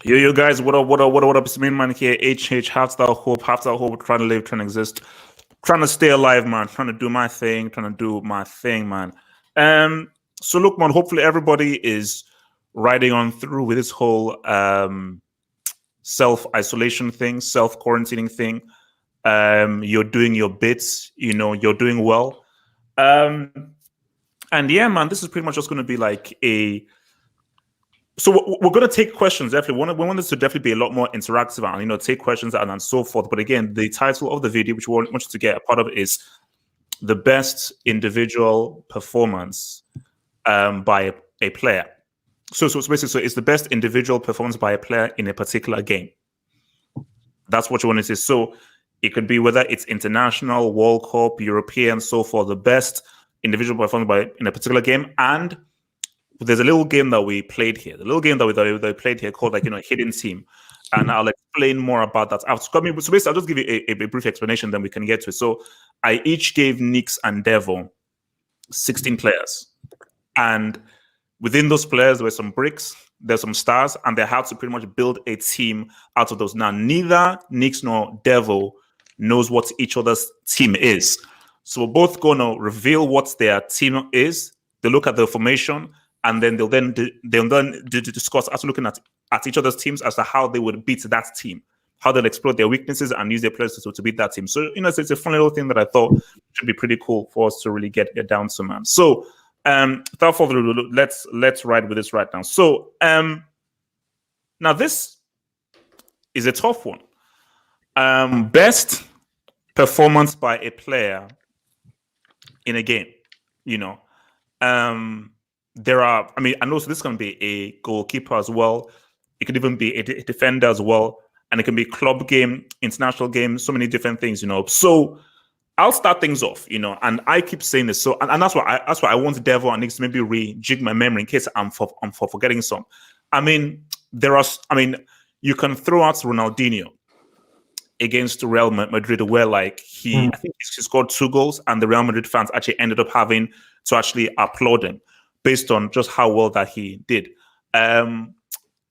Yo, guys, what up? It's me, man, here. HH, half that hope, trying to live, trying to exist, trying to stay alive, man, trying to do my thing, man. So look, man, hopefully everybody is riding on through with this whole self-isolation thing, self-quarantining thing. You're doing your bits, you're doing well. And yeah, man, this is pretty much just going to be like so we're going to take questions, definitely. We want this to definitely be a lot more interactive and, take questions and so forth. But again, the title of the video, which we want you to get a part of, is the best individual performance by a player. So basically, it's the best individual performance by a player in a particular game. That's what you want to say. So it could be whether it's international, World Cup, European, so forth, the best individual performance in a particular game. And there's a little game that we played here. The little game that we played here called Hidden Team. And I'll explain more about that. So basically, I'll just give you a brief explanation, then we can get to it. So I each gave Nix and Devo 16 players. And within those players, there were some bricks, there's some stars, and they had to pretty much build a team out of those. Now, neither Nix nor Devo knows what each other's team is. So we're both going to reveal what their team is. They look at the formation, and then they'll then discuss after looking at each other's teams as to how they would beat that team, how they'll exploit their weaknesses and use their players to beat that team. So, it's a fun little thing that I thought should be pretty cool for us to really get down to, man. So, without further ado, let's ride with this right now. So, now this is a tough one. Best performance by a player in a game, there are, I know this can be a goalkeeper as well. It could even be a defender as well. And it can be club game, international game, so many different things, So I'll start things off, and I keep saying this. So, and that's why I want Devo and Nix to maybe rejig my memory in case I'm for forgetting some. You can throw out Ronaldinho against Real Madrid, where I think he scored 2 goals, and the Real Madrid fans actually ended up having to actually applaud him based on just how well that he did.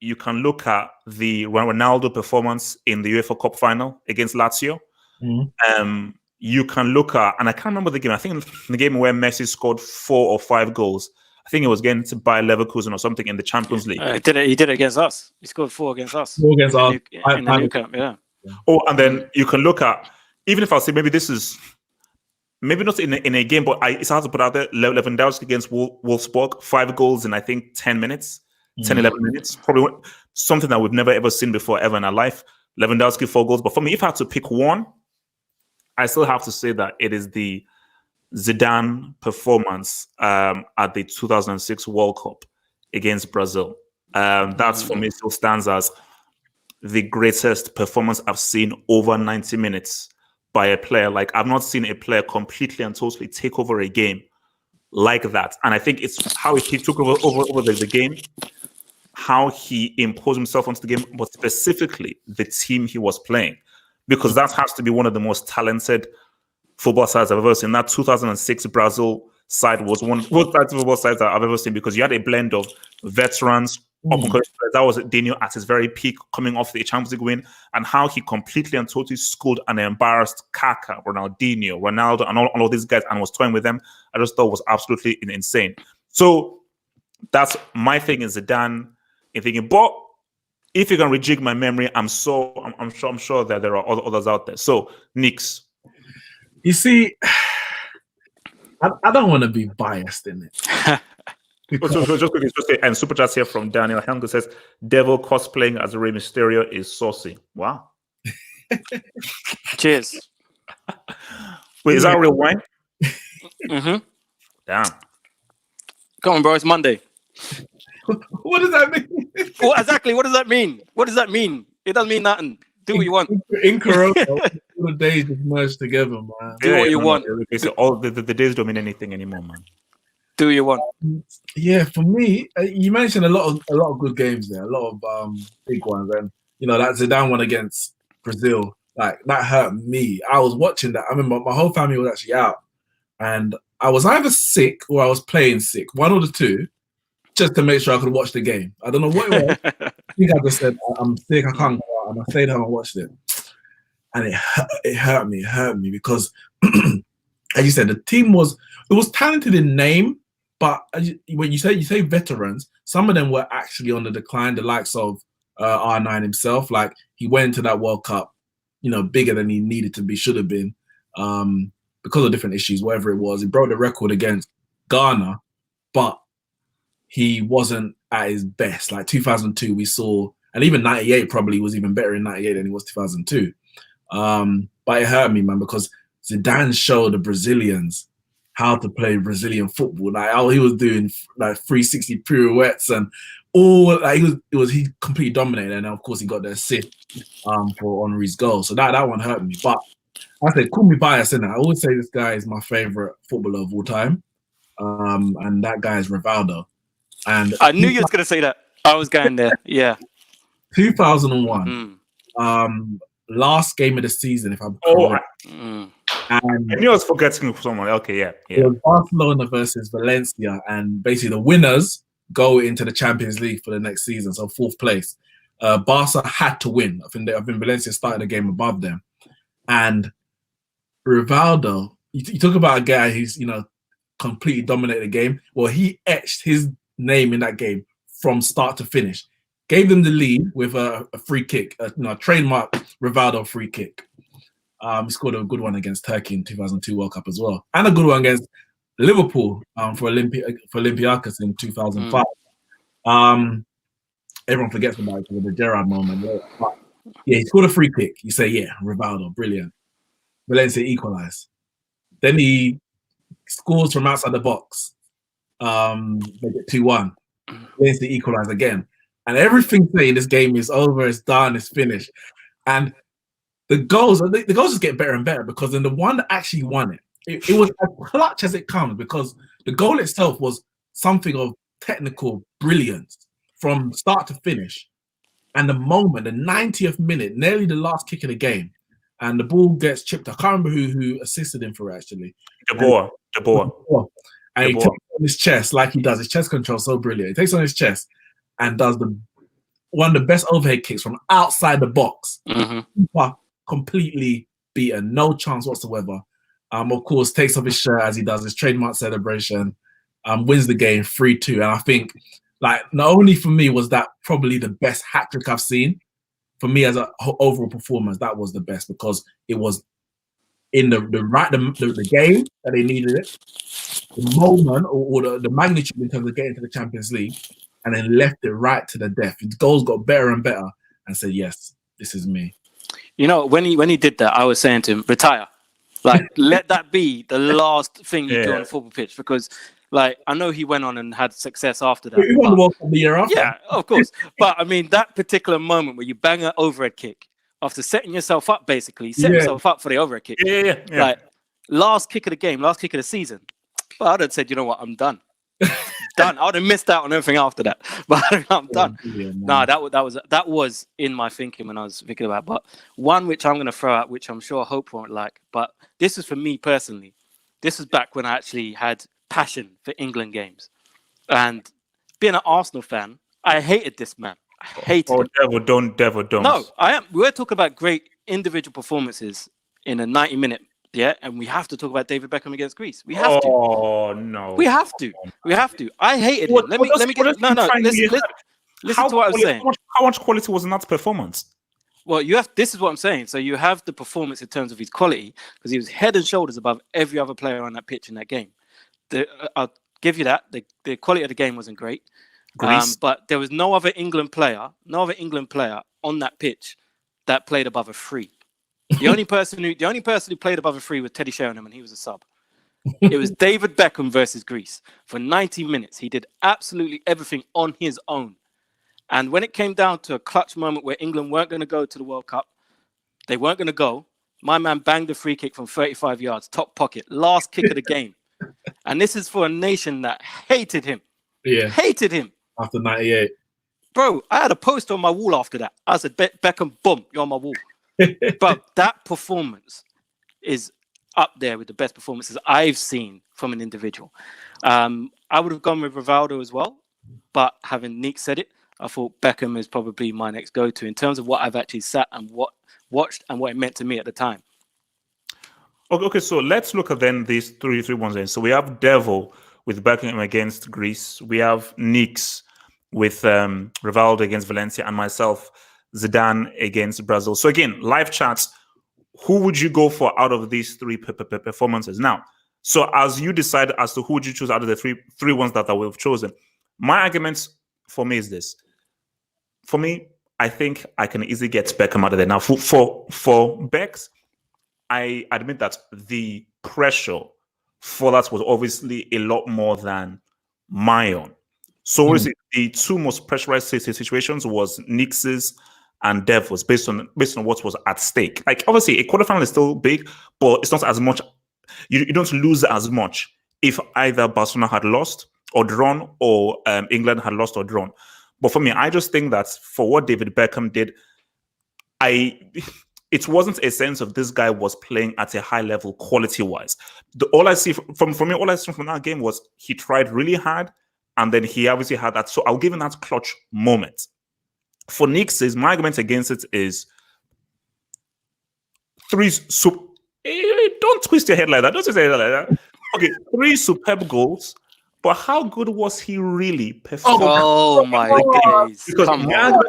You can look at the Ronaldo performance in the UEFA Cup final against Lazio. You can look at, and I can't remember the game, I think the game where Messi scored 4 or 5 goals. I think it was against Bayer Leverkusen or something in the Champions League. He did it against us. He scored 4 against us. 4 against us. In the New Camp, yeah. Oh, and then you can look at, even if I'll say maybe this is, maybe not in a game, but it's hard to put out there, Lewandowski against Wolfsburg, 5 goals in, I think, 10 minutes, 10, 11 minutes. Probably something that we've never ever seen before ever in our life. Lewandowski, 4 goals. But for me, if I had to pick one, I still have to say that it is the Zidane performance at the 2006 World Cup against Brazil. That's, for me, still stands as the greatest performance I've seen over 90 minutes by a player. I've not seen a player completely and totally take over a game like that. And I think it's how he took over the game, how he imposed himself onto the game, but specifically the team he was playing. Because that has to be one of the most talented football sides I've ever seen. That 2006 Brazil side was one of the most talented football sides that I've ever seen, because you had a blend of veterans, that was Dino at his very peak, coming off the Champions League win, and how he completely and totally schooled and embarrassed Kaká, Ronaldinho, Ronaldo, and all of these guys, and was toying with them. I just thought was absolutely insane. So that's my thing is Zidane in thinking. But if you can rejig my memory, I'm sure that there are others out there. So Nix, you see, I don't want to be biased in it. Just quickly, and super chat here from Daniel Helga says, Devil cosplaying as Rey Mysterio is saucy. Wow. Cheers. Wait, is that real wine? Mm-hmm. Damn. Come on, bro. It's Monday. What does that mean? Well, exactly. What does that mean? What does that mean? It doesn't mean nothing. Do what you want. In Corona, all the days just merged together, man. Do what you want. So all the days don't mean anything anymore, man. Do you want? Yeah, for me, you mentioned a lot of good games there, a lot of big ones, and that Zidane one against Brazil, that hurt me. I was watching that. I remember my whole family was actually out, and I was either sick or I was playing sick, one or the two, just to make sure I could watch the game. I don't know what it was, think I just said I'm sick. I can't go out, and I stayed home and watched it, and it hurt me. It hurt me because, as you said, the team was talented in name, but when you say veterans, some of them were actually on the decline. The likes of R9 himself, like he went into that World Cup, bigger than he needed to be, should have been, because of different issues, whatever it was. He broke the record against Ghana, but he wasn't at his best. Like 2002, we saw, and even 98 probably was even better in 98 than he was 2002. But it hurt me, man, because Zidane showed the Brazilians how to play Brazilian football. Like he was doing like 360 pirouettes and all. Like he completely dominated, and of course he got the assist for Henry's goal. So that one hurt me. But I said, call me biased, innit? I always say this guy is my favorite footballer of all time, and that guy is Rivaldo. And I knew you was gonna say that. I was going there. Yeah. 2001. Last game of the season, if I'm correct. And I knew I was forgetting someone. Okay, yeah. It was Barcelona versus Valencia, and basically the winners go into the Champions League for the next season, so 4th place. Barca had to win. I think Valencia started the game above them, and Rivaldo. You talk about a guy who's completely dominated the game. Well, he etched his name in that game from start to finish. Gave them the lead with a free kick, a trademark Rivaldo free kick. He scored a good one against Turkey in 2002 World Cup as well, and a good one against Liverpool for Olympiacos in 2005. Everyone forgets about it with the Gerrard moment. But he scored a free kick. You say, yeah, Rivaldo, brilliant. Valencia equalised. Then he scores from outside the box. They get 2-1. Valencia equalised again. And everything saying this game is over, it's done, it's finished. And the goals just get better and better, because then the one that actually won it was as clutch as it comes, because the goal itself was something of technical brilliance from start to finish. And the moment, the 90th minute, nearly the last kick of the game, and the ball gets chipped. I can't remember who assisted him for it, actually. De Boer. And he takes on his chest like he does. His chest control so brilliant. He takes on his chest and does one of the best overhead kicks from outside the box. Completely beaten, no chance whatsoever. Of course, takes off his shirt as he does his trademark celebration, wins the game 3-2. And I think, like, not only for me was that probably the best hat trick I've seen. For me as an overall performance, that was the best, because it was in the game that they needed it, the moment or the magnitude in terms of getting to the Champions League, and then left it right to the death. His goals got better and better, and said, "Yes, this is me." When he did that, I was saying to him, retire. Like, let that be the last thing you do on a football pitch, because, like, I know he went on and had success after that. He won the World Cup the year after. Yeah, of course. But I mean, that particular moment where you bang an overhead kick after setting yourself up, basically, yourself up for the overhead kick. Yeah. Like, last kick of the game, last kick of the season. But I'd have said, you know what, I'm done. Done. I would have missed out on everything after that, but I'm done. That was in my thinking when I was thinking about. But one which I'm going to throw out, which I'm sure Hope won't like, but this is for me personally. This was back when I actually had passion for England games, and being an Arsenal fan, I hated this man. I hated him. Devil don't. No, I am. We're talking about great individual performances in a 90-minute. Yeah, and we have to talk about David Beckham against Greece. We have to. Oh no. We have to. I hated him. Let me get. No. Listen to what I'm saying. How much quality was in that performance? Well, this is what I'm saying. So you have the performance in terms of his quality, because he was head and shoulders above every other player on that pitch in that game. I'll give you that. The quality of the game wasn't great, but there was no other England player on that pitch that played above a 3. The only person who played above a 3 was Teddy Sheringham, and he was a sub. It was David Beckham versus Greece. For 90 minutes, he did absolutely everything on his own. And when it came down to a clutch moment where England weren't going to go to the World Cup, they weren't going to go, my man banged a free kick from 35 yards, top pocket, last kick of the game. And this is for a nation that hated him. Yeah. Hated him. After 98. Bro, I had a poster on my wall after that. I said, Beckham, boom, you're on my wall. But that performance is up there with the best performances I've seen from an individual. I would have gone with Rivaldo as well, but having Nick said it, I thought Beckham is probably my next go-to in terms of what I've actually sat and watched and what it meant to me at the time. Okay, so let's look at then these 3-3-1s then. So we have Devil with Beckham against Greece. We have Nix with Rivaldo against Valencia, and myself, Zidane against Brazil. So again, live chats. Who would you go for out of these three performances? Now, so as you decide as to who would you choose out of the three ones that we've chosen, my argument for me is this. For me, I think I can easily get Beckham out of there. Now, for Becks, I admit that the pressure for that was obviously a lot more than my own. So obviously, the two most pressurized situations was Nix's and Devils based on what was at stake. Like obviously, a quarterfinal is still big, but it's not as much. You don't lose as much if either Barcelona had lost or drawn, or England had lost or drawn. But for me, I just think that for what David Beckham did, it wasn't a sense of this guy was playing at a high level quality-wise. All I see from that game was he tried really hard, and then he obviously had that. So I'll give him that clutch moment. For Nick's, my argument against it is don't twist your head like that. Don't twist your head like that. Okay, 3 superb goals. But how good was he really performing? Oh my days! Because Come on.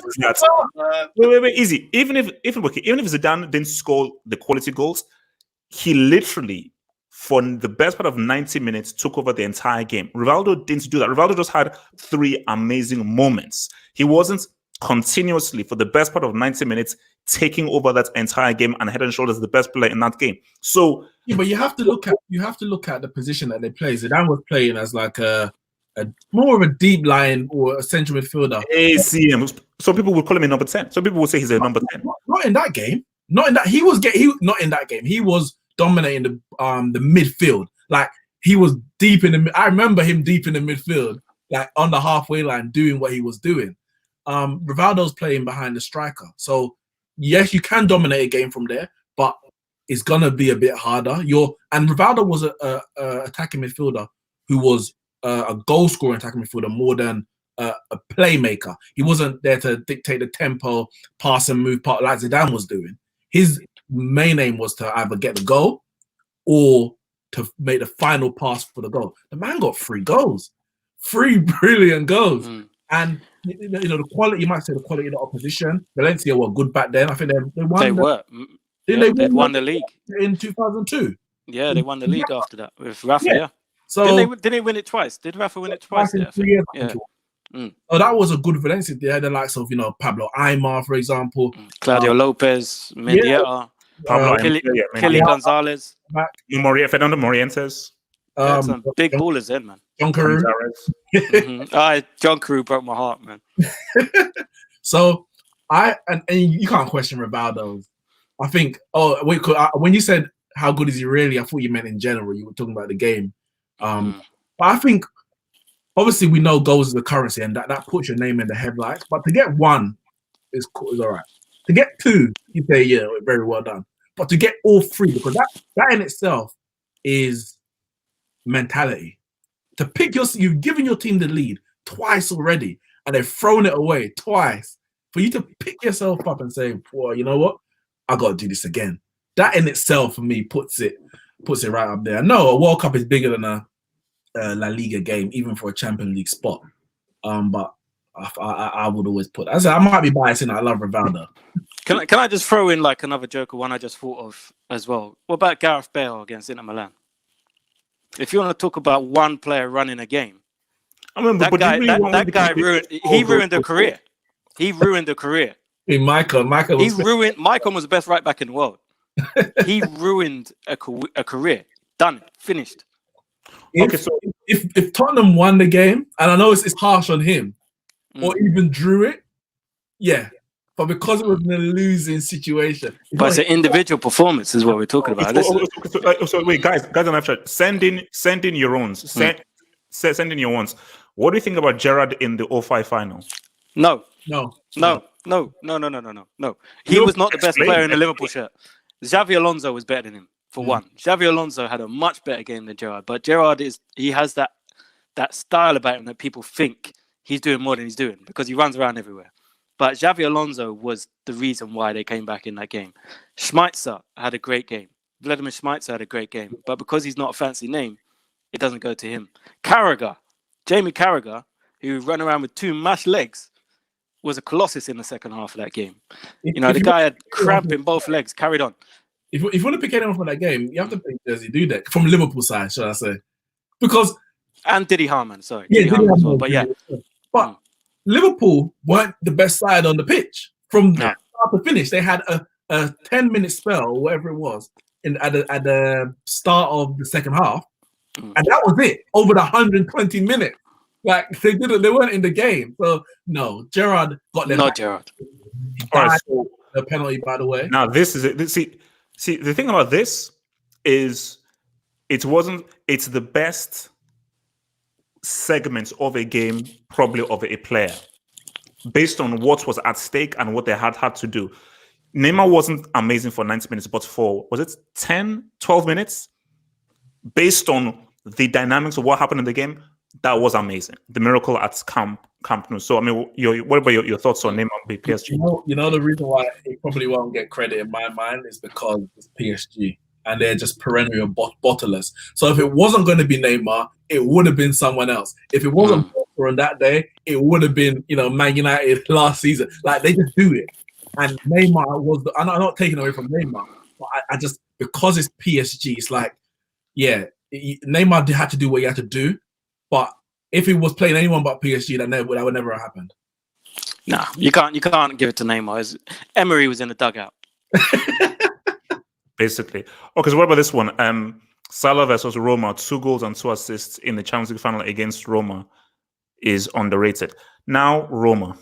Wait, easy. Even if Zidane didn't score the quality goals, he literally, for the best part of 90 minutes, took over the entire game. Rivaldo didn't do that. Rivaldo just had 3 amazing moments. He wasn't continuously, for the best part of 90 minutes, taking over that entire game and head and shoulders the best player in that game. So yeah, but you have to look at the position that they play. Zidane was playing as like a more of a deep line or a central midfielder. ACM. Some people would call him a number 10. Some people would say he's a number 10. Not in that game. Not in that. Not in that game. He was dominating the midfield. Like he was deep in the. I remember him deep in the midfield, like on the halfway line, doing what he was doing. Rivaldo's playing behind the striker. So yes, you can dominate a game from there, but it's gonna be a bit harder. And Rivaldo was a attacking midfielder who was a goal scoring attacking midfielder more than a playmaker. He wasn't there to dictate the tempo, pass and move, like Zidane was doing. His main aim was to either get the goal or to make the final pass for the goal. The man got 3 goals, 3 brilliant goals. And the quality, you might say the quality of the opposition. Valencia were good back then. I think they won. They were. They won the league in 2002. Yeah, they won the league after that with Rafa. Yeah. So didn't they win it twice? Did Rafa win it twice? Yeah. So that was a good Valencia. They had the likes of Pablo Aimar, for example, Claudio Lopez, Mendieta, Kelly Gonzalez, Fernando Morientes. Some big ballers then, man. John Carew. John Carew broke my heart, man. So and you can't question Rivaldo. I think. Oh wait, when you said how good is he really, I thought you meant in general. You were talking about the game. But I think obviously we know goals is the currency, and that puts your name in the headlights. But to get 1 is all right. To get 2, you say very well done. But to get all 3, because that in itself is mentality. To pick you've given your team the lead twice already, and they've thrown it away twice. For you to pick yourself up and say, "Boy, you know what? I got to do this again." That in itself, for me, puts it right up there. No, a World Cup is bigger than a La Liga game, even for a Champions League spot. But I would always put. I might be biased in. I love Rivaldo. Can I just throw in like another joker one I just thought of as well? What about Gareth Bale against Inter Milan? If you want to talk about one player running a game, that guy ruined a career. He ruined a career. Maicon was the best right back in the world. He ruined a career. Done. Finished. If Tottenham won the game, and I know it's harsh on him, or even drew it, yeah. But because it was in a losing situation. But it's an individual performance is what we're talking about. So wait, guys on Snapchat, send in your own. Send in your ones. What do you think about Gerrard in the 05 final? No. He was not the best player in the Liverpool shirt. Xavi Alonso was better than him, for one. Xavi Alonso had a much better game than Gerrard. But Gerrard he has that style about him that people think he's doing more than he's doing because he runs around everywhere. But Xavi Alonso was the reason why they came back in that game. Schmeitzer had a great game. Vladimir Schmeitzer had a great game. But because he's not a fancy name, it doesn't go to him. Jamie Carragher, who ran around with 2 mashed legs, was a colossus in the second half of that game. The guy had cramp in both legs, carried on. If you want to pick anyone from that game, you have to pick Jersey Dudek from Liverpool side, should I say? Because and Didi Hamann, sorry. Yeah, Didi Hamann as well, but yeah. But Liverpool weren't the best side on the pitch from start to finish. They had a 10-minute spell, or whatever it was, at the start of the second half, and that was it. Over the 120 minutes, like they weren't in the game. So no, Gerrard got them. Not Gerrard. The penalty, by the way. Now this is it. See, the thing about this is it's the best segment of a game, probably of a player, based on what was at stake and what they had to do. Neymar wasn't amazing for 90 minutes, but for, was it 10, 12 minutes? Based on the dynamics of what happened in the game, that was amazing. The miracle at Camp Nou. So, I mean, what about your thoughts on Neymar and PSG? You know the reason why he probably won't get credit in my mind is because it's PSG and they're just perennial bottlers. So if it wasn't going to be Neymar, it would have been someone else. If it wasn't on that day, it would have been, Man United last season. Like, they just do it. And Neymar was, I'm not taking away from Neymar, but I just, because it's PSG, it's like, yeah, Neymar had to do what he had to do. But if he was playing anyone but PSG, that would never have happened. No, you can't give it to Neymar. Emery was in the dugout. Basically. Okay, so what about this one? Salah versus Roma, 2 goals and 2 assists in the Champions League final against Roma is underrated. Now, Roma.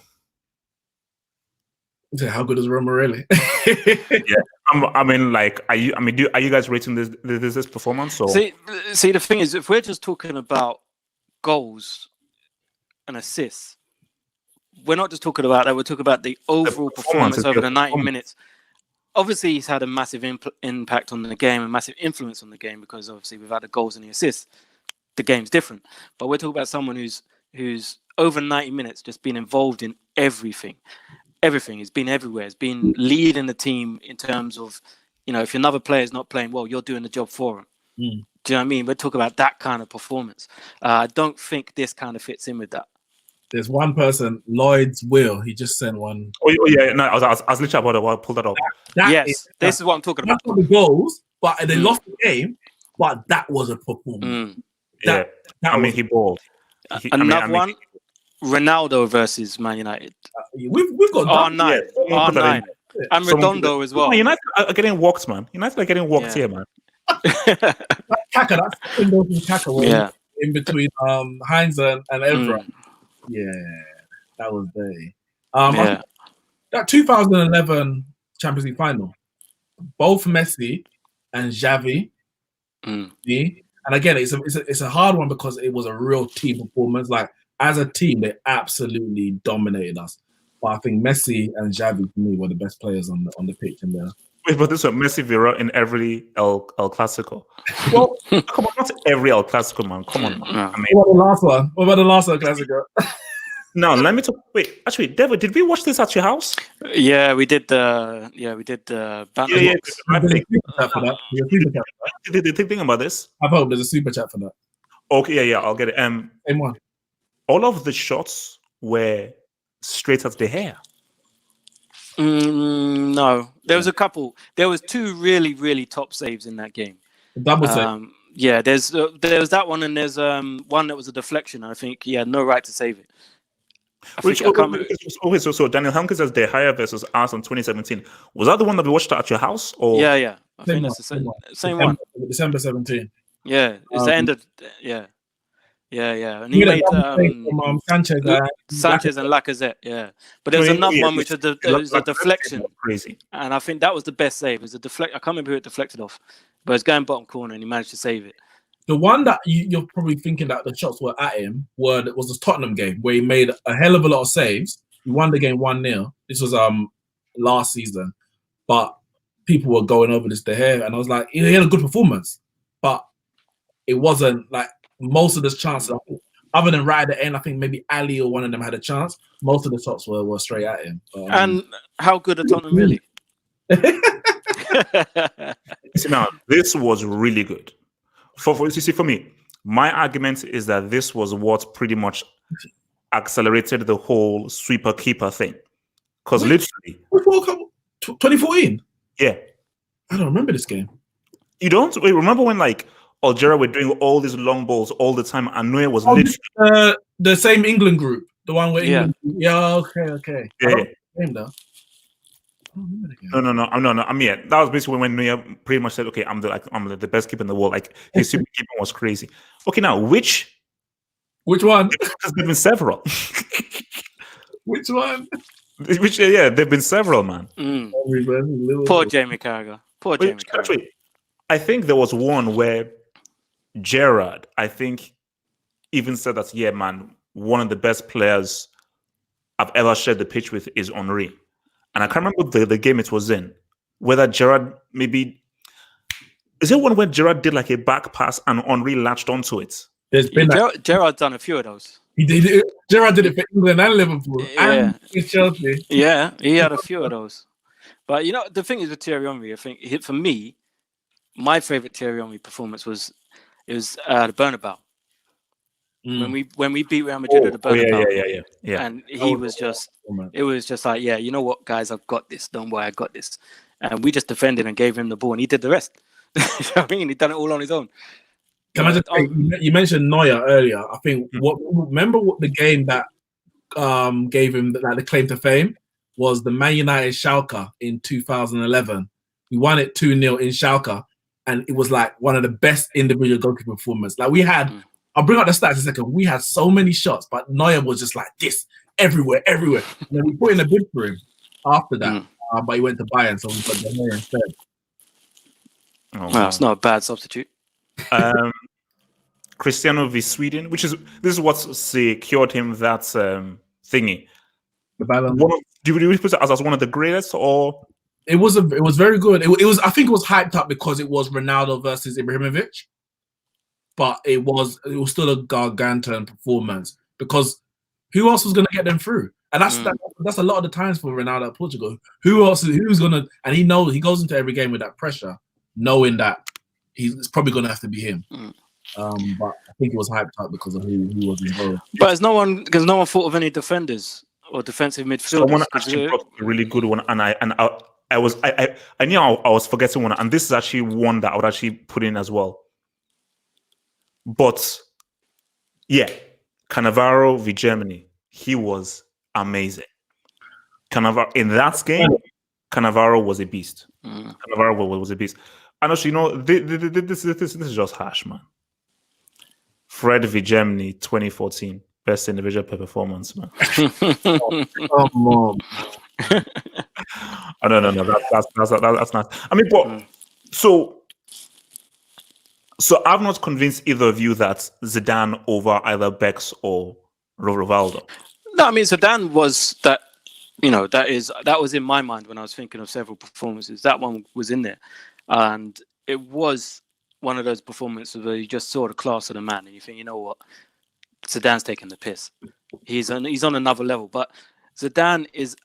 How good is Roma really? Yeah, I mean, like, are you guys rating this performance? Or? See, the thing is, if we're just talking about goals and assists, we're not just talking about that. We're talking about the overall performance over the 90 minutes. Obviously, he's had a massive impact on the game, a massive influence on the game, because obviously without the goals and the assists, the game's different. But we're talking about someone who's over 90 minutes just been involved in everything. Everything. He's been everywhere. He's been leading the team in terms of, if another player's not playing well, you're doing the job for him. Do you know what I mean? We're talking about that kind of performance. I don't think this kind of fits in with that. There's one person, Lloyd's Will. He just sent one. Oh yeah, no, I was literally about to pull that up. This is what I'm talking about. That's not the goals, but they lost the game. But that was a performance. He balled. Another one, Ronaldo versus Man United. We've got R9, R9, and Redondo as well. United are getting walked, man. United are getting walked here, man. Kaka, that's Kaka. In between Heinz and Evra. Yeah, that was very. That 2011 Champions League final, both Messi and Xavi. And again, it's a hard one because it was a real team performance. Like, as a team, they absolutely dominated us. But I think Messi and Xavi, for me, were the best players on the pitch in there. Wait, but this was Messi Vera in every El Clasico. Well, come on, not every El Clasico, man. Come on, man. I mean, what about the last one? What about the last El Clasico? No, let me talk. Wait, actually, David, did we watch this at your house? Yeah, we did. The banner box. Did they think about this? I hope there's a super chat for that. Okay, yeah, I'll get it. Same one. All of the shots were straight at the hair. No, there was a couple. There was 2 really, really top saves in that game. Double save. Yeah, there was that one, and there's one that was a deflection. I think he had no right to save it. So Daniel Helmke says De Gea versus Arsenal 2017. Was that the one that we watched at your house? Or yeah. I think that's the same one. December 17. Yeah, it's the end of Yeah. And he made Sanchez and Lacazette. Yeah, but there was another one which was a deflection. Crazy. And I think that was the best save. It was a deflect. I can't remember who it deflected off, but it's going bottom corner, and he managed to save it. The one that you're probably thinking that the shots were at him was the Tottenham game where he made a hell of a lot of saves. He won the game 1-0. This was last season, but people were going over this De Gea, and I was like, he had a good performance, but it wasn't like most of the chances. other than right at the end, I think maybe Ali or one of them had a chance. Most of the shots were straight at him. And how good are Tottenham really? Now, this was really good. For me, my argument is that this was what pretty much accelerated the whole sweeper keeper thing. Because literally, 2014. Yeah, I don't remember this game. You don't? Wait, remember when like Algeria were doing all these long balls all the time and Neuer was literally the same England group, the one where England. Yeah, okay. Yeah. Game though. No. I mean, that was basically when Neuer pretty much said, "Okay, I'm the best keeper in the world." Like his super keeper was crazy. Okay, now which one? There's been several. Which one? There've been several, man. Poor Jamie Carragher. Actually, I think there was one where Gerrard, I think, even said that, yeah, man, one of the best players I've ever shared the pitch with is Henry. And I can't remember the game it was in, whether Gerrard maybe... Is it one where Gerrard did like a back pass and Henry latched onto it? Gerrard done a few of those. He did it. Gerrard did it for England and Liverpool and Chelsea. Yeah, he had a few of those. But, you know, the thing is with Thierry Henry, I think, for me, my favourite Thierry Henry performance the Bernabeu. When we beat Real Madrid at the Bernabeu, and he was just, it was just like, yeah, you know what, guys, I've got this. Don't worry, I got this. And we just defended and gave him the ball, and he did the rest. You know what I mean? He done it all on his own. Can I just say, you mentioned Neuer earlier. I think remember what the game that gave him the claim to fame was the Man United Schalke in 2011. We won it 2-0 in Schalke, and it was like one of the best individual goalkeeper performances. Like we had, I'll bring up the stats in a second. We had so many shots, but Neuer was just like this everywhere. And then we put in a bid for him after that, but he went to Bayern, so we got the Neuer instead. It's not a bad substitute. Cristiano v Sweden, this is what secured him that thingy. The Ballon. Do you put it as one of the greatest, or it was very good. It was I think it was hyped up because it was Ronaldo versus Ibrahimovic, but it was still a gargantuan performance because who else was going to get them through? And that's a lot of the times for Ronaldo at Portugal. Who's going to? And he knows he goes into every game with that pressure, knowing that it's probably going to have to be him. But I think it was hyped up because of who was involved. But has no one thought of any defenders or defensive midfielders? Someone actually brought a really good one, and I knew I was forgetting one, and this is actually one that I would actually put in as well. But yeah, Cannavaro v Germany, he was amazing. Cannavaro in that game, Cannavaro was a beast. Cannavaro was a beast. And also, you know, this is just harsh, man. Fred v Germany 2014, best individual per performance, man. Come on. No. That's nice. I mean, but so I've not convinced either of you that Zidane over either Bex or Rivaldo. No, I mean Zidane was that. You know, that was in my mind when I was thinking of several performances. That one was in there, and it was one of those performances where you just saw the class of the man, and you think, you know what, Zidane's taking the piss. He's on another level. But Zidane is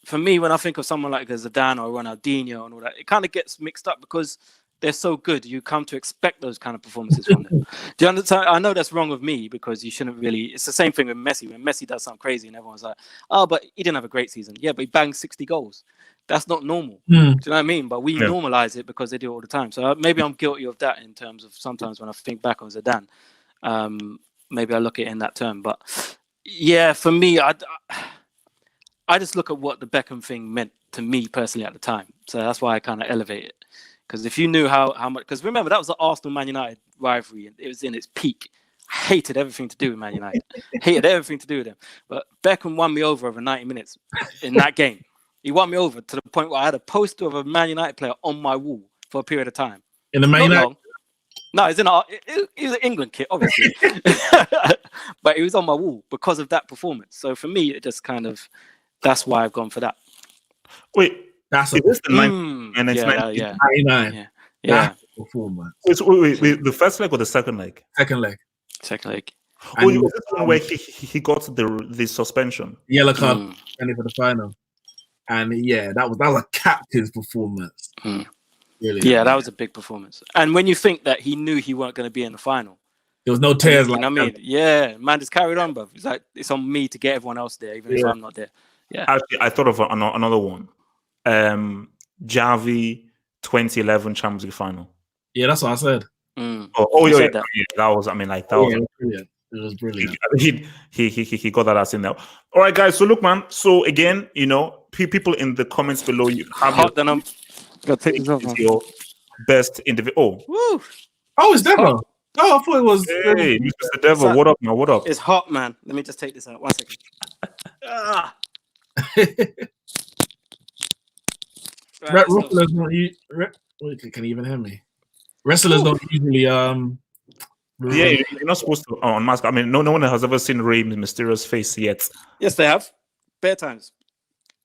for me, when I think of someone like a Zidane or Ronaldinho and all that, it kind of gets mixed up because they're so good. You come to expect those kind of performances from them. Do you understand? I know that's wrong of me because you shouldn't really. It's the same thing with Messi. When Messi does something crazy and everyone's like, oh, but he didn't have a great season. Yeah, but he banged 60 goals. That's not normal. Do you know what I mean? But we normalize it because they do it all the time. So maybe I'm guilty of that in terms of sometimes when I think back on Zidane, maybe I look at it in that term. But yeah, for me, I just look at what the Beckham thing meant to me personally at the time. So that's why I kind of elevate it. Because if you knew how much, because remember that was the Arsenal-Man United rivalry, and it was in its peak. I hated everything to do with Man United. Hated everything to do with them. But Beckham won me over 90 minutes in that game. He won me over to the point where I had a poster of a Man United player on my wall for a period of time. In the Man United? No, he was an England kit, obviously. But he was on my wall because of that performance. So for me, it just kind of, that's why I've gone for that. Wait. That's the 99. Yeah. Performance. Wait, the first leg or the second leg? Second leg. Oh, And he was got this one where he got the suspension? yellow card for the final. And yeah, that was a captain's performance. Really, Yeah, that was a big performance. And when you think that he knew he weren't going to be in the final, there was no tears. you know what I mean? Yeah, man, just carried on, bro. It's like it's on me to get everyone else there, even if I'm not there. Yeah. Actually, I thought of another one. Javi 2011 Champions League final. Yeah, that's what I said. Yeah, that was. I mean, like that was. It was brilliant. It was brilliant. He got that as in there. All right, guys. So look, man. So again, people in the comments below, you have gotta take this off, man. your best individual. Woo. Oh, it's Devo. Oh, I thought it was. Hey, Mr. Devil, what up, man? What up? It's hot, man. Let me just take this out. 1 second. Right, wrestlers don't can you even hear me? Wrestlers don't usually Yeah, you're not supposed to unmask. I mean, no one has ever seen Rey Mysterio's face yet. Yes, they have. Bare times.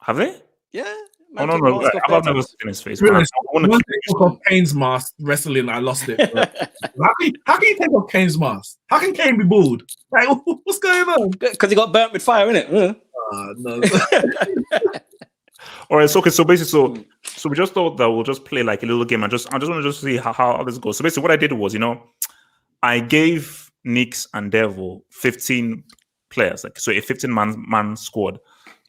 Have they? Yeah. Oh no! I've never seen his face. Really, once I took off Kane's mask wrestling, I lost it. How can you take off Kane's mask? How can Kane be bald? Like, what's going on? Because he got burnt with fire, innit? No. All right, so basically, so we just thought that we'll just play like a little game, and I just want to see how this goes. So basically, what I did was, I gave Nix and Devil 15 players, like so a 15-man squad.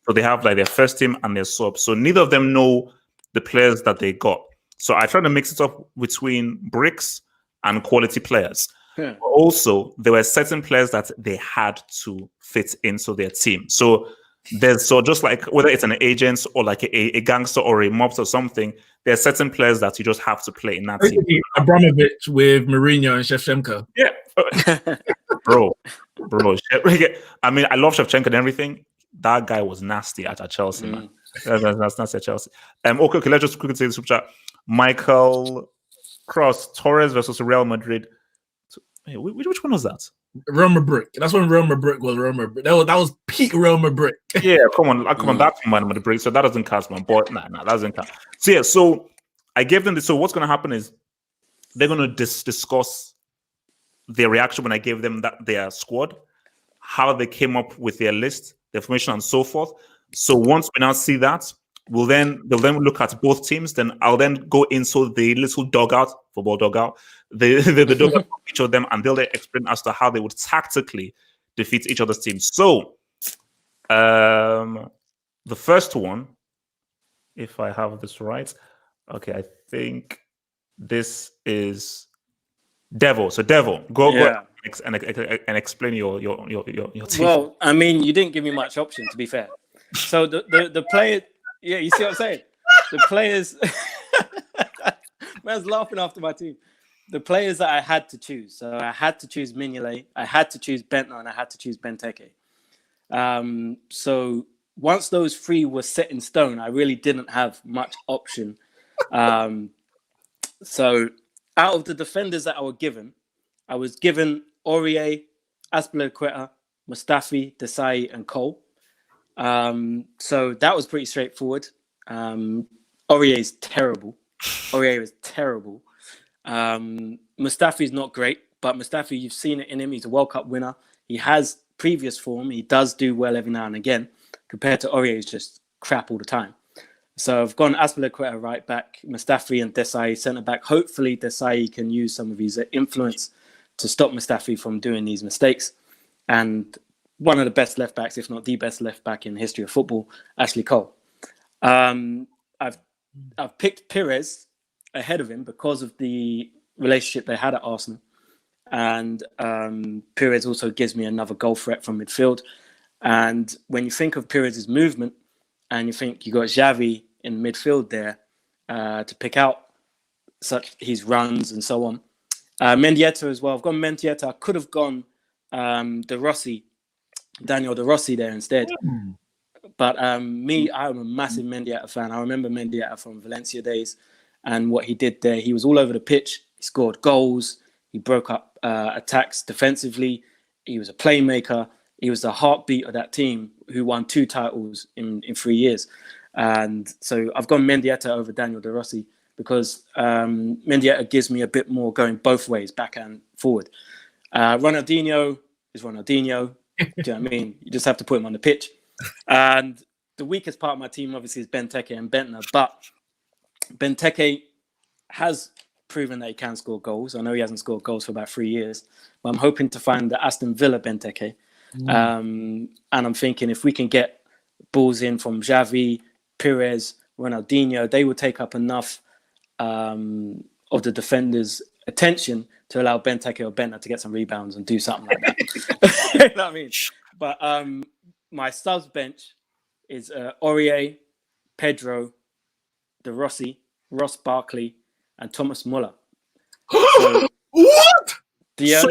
So they have like their first team and their sub. So neither of them know the players that they got. So I tried to mix it up between bricks and quality players. Yeah. But also, there were certain players that they had to fit into their team. So just like whether it's an agent or like a gangster or a mobster or something, there are certain players that you just have to play in that team. Abramovich with Mourinho and Shevchenko. Yeah, bro. I mean, I love Shevchenko and everything. That guy was nasty at Chelsea, man. That's nasty at Chelsea. Okay, let's just quickly say the super chat. Michael Cross, Torres versus Real Madrid. Hey, which one was that? Roma Brick. That's when Roma Brick was Roma Brick. That was peak Roma Brick. Yeah, come on, that's from Roma Brick. So that doesn't count, man. But that doesn't count. So yeah, so I gave them this. So what's going to happen is they're going to discuss their reaction when I gave them their squad, how they came up with their list, the information, and so forth. So once we now see that, they'll then look at both teams. Then I'll then go into the little football dugout, the dugout of each of them, and they'll explain as to how they would tactically defeat each other's teams. So, the first one, if I have this right, okay, I think this is Devil. So Devil, go and explain your team. Well, I mean, you didn't give me much option, to be fair. So the player, yeah, you see what I'm saying? The players, man's laughing after my team. The players that I had to choose. So I had to choose Mignolet, I had to choose Bentner, and I had to choose Benteke. So once those three were set in stone, I really didn't have much option. So out of the defenders that I was given Aurier, Azpilicueta, Mustafi, Desai, and Cole. So that was pretty straightforward. Aurier is terrible. Mustafi's not great, but Mustafi, you've seen it in him. He's a World Cup winner. He has previous form. He does do well every now and again, compared to Aurier, who's just crap all the time. So I've gone Azpilicueta right back, Mustafi and Desai centre back. Hopefully Desai can use some of his influence to stop Mustafi from doing these mistakes. And one of the best left backs, if not the best left back in the history of football, Ashley Cole. I've picked Pires ahead of him because of the relationship they had at Arsenal. And Pires also gives me another goal threat from midfield. And when you think of Pires' movement, and you think you got Xavi in midfield there to pick out such his runs and so on. Mendieta as well. I've gone Mendieta. I could have gone Daniel De Rossi there instead. But I'm a massive Mendieta fan. I remember Mendieta from Valencia days and what he did there. He was all over the pitch. He scored goals. He broke up attacks defensively. He was a playmaker. He was the heartbeat of that team who won 2 titles in 3 years. And so I've gone Mendieta over Daniel De Rossi because Mendieta gives me a bit more going both ways, back and forward. Ronaldinho, is Ronaldinho. Do you know what I mean? You just have to put him on the pitch. And the weakest part of my team, obviously, is Benteke and Bentner. But Benteke has proven that he can score goals. I know he hasn't scored goals for about 3 years, but I'm hoping to find the Aston Villa Benteke. And I'm thinking if we can get balls in from Xavi, Pires, Ronaldinho, they will take up enough of the defenders' attention to allow Benteke or Bentner to get some rebounds and do something like that. You know what I mean? But my subs bench is Aurier, Pedro, De Rossi, Ross Barkley, and Thomas Muller. So, What? You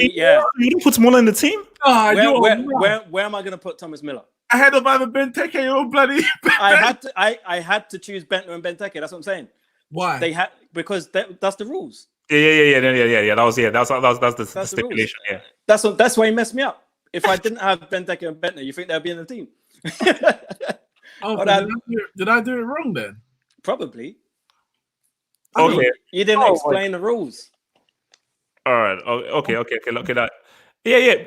didn't put Muller in the team? Where am I going to put Thomas Muller? Ahead of either Benteke or bloody. I had to choose Bentner and Benteke. That's what I'm saying. Why? Because that's the rules. Yeah. That's the stipulation. Yeah. That's why he messed me up. If I didn't have Benteke and Bentner, you think they'd be in the team? Did I do it wrong then? Probably. Okay. You didn't explain the rules. All right. Okay. Look at that. Yeah.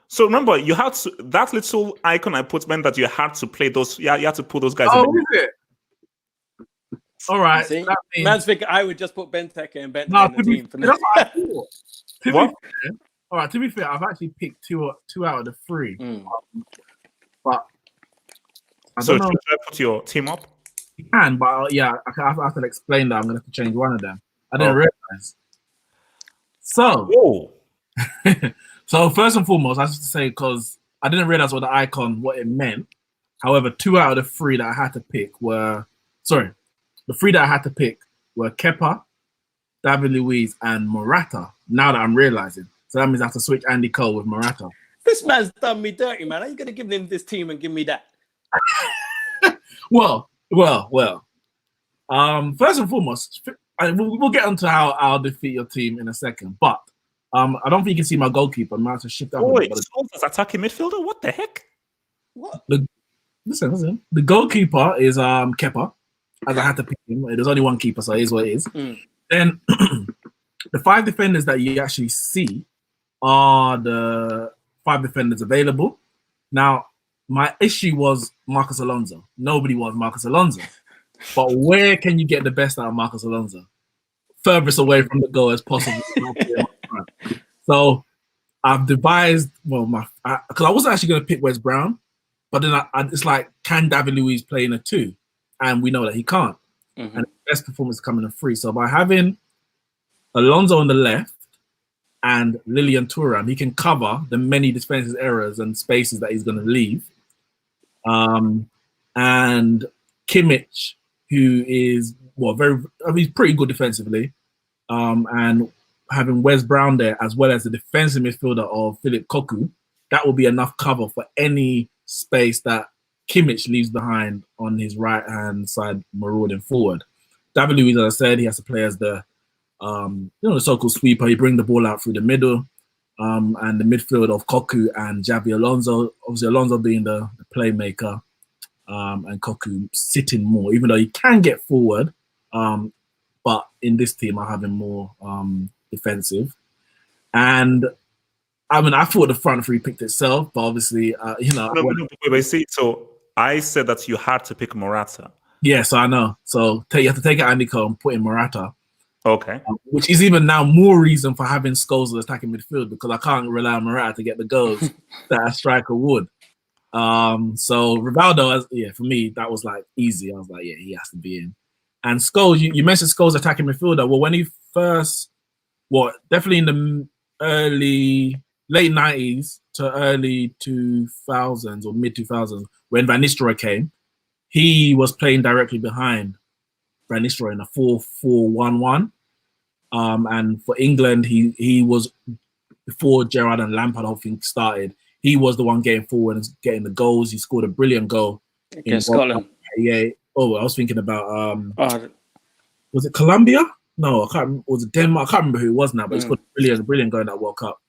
So remember, you had to, that little icon I put meant that you had to play those. Yeah, you had to put those guys. Oh, is it? All right. See, man's thinking I would just put Benteke and Bentner in the team for that's what I thought. What? To be fair, I've actually picked two out of the three. But should I put your team up? You can, but I have to explain that I'm going to have to change one of them. I didn't realize. So, so first and foremost, I have to say, because I didn't realize what it meant. However, 2 out of the 3 that I had to pick were, the 3 that I had to pick were Kepa, David Luiz, and Morata. Now that I'm realizing. So that means I have to switch Andy Cole with Morata. This man's done me dirty, man. Are you going to give him this team and give me that? Well. First and foremost, we'll get onto how I'll defeat your team in a second. But I don't think you can see my goalkeeper. I'm going to shift up. Wait, Scholes attacking midfielder? What the heck? What? Listen. The goalkeeper is Kepa, as I had to pick him. There's only one keeper, so it is what it is. Then the 5 defenders that you actually see are the 5 defenders available. Now, my issue was Marcos Alonso. Nobody wants Marcos Alonso. But where can you get the best out of Marcos Alonso? Furthest away from the goal as possible. So I've devised, because I wasn't actually going to pick Wes Brown, but then it's like, can David Luiz play in a 2? And we know that he can't. And the best performance is coming in 3. So by having Alonso on the left and Lilian Thuram, he can cover the many defensive errors and spaces that he's going to leave. And Kimmich, who is he's pretty good defensively, and having Wes Brown there as well as the defensive midfielder of Philip Cocu, that will be enough cover for any space that Kimmich leaves behind on his right hand side, marauding forward. David Luiz, as I said, he has to play as the the so-called sweeper. He bring the ball out through the middle, and the midfield of Cocu and Xabi Alonso. Obviously, Alonso being the playmaker. And Cocu sitting more, even though he can get forward. But in this team, I have him more defensive. And I mean, I thought the front 3 picked itself, but obviously, So I said that you had to pick Morata. Yes, I know. So you have to take out Andy Cole and put in Morata. Okay. Which is even now more reason for having Scholes attacking midfield, because I can't rely on Morata to get the goals that a striker would. So Rivaldo, for me, that was like easy. I was like, he has to be in. And Scholes, you mentioned Scholes attacking midfielder. Well, when he first, definitely in the late 90s to early 2000s or mid 2000s, when Van Nistelrooy came, he was playing directly behind Van Nistelrooy in a 4-4-1-1. And for England, he was, before Gerrard and Lampard whole thing started, he was the one getting forward and getting the goals. He scored a brilliant goal against Scotland. Yeah. Oh, I was thinking about was it Colombia? No, I can't remember. Was it Denmark? I can't remember who it was now, but he scored a brilliant goal in that World Cup.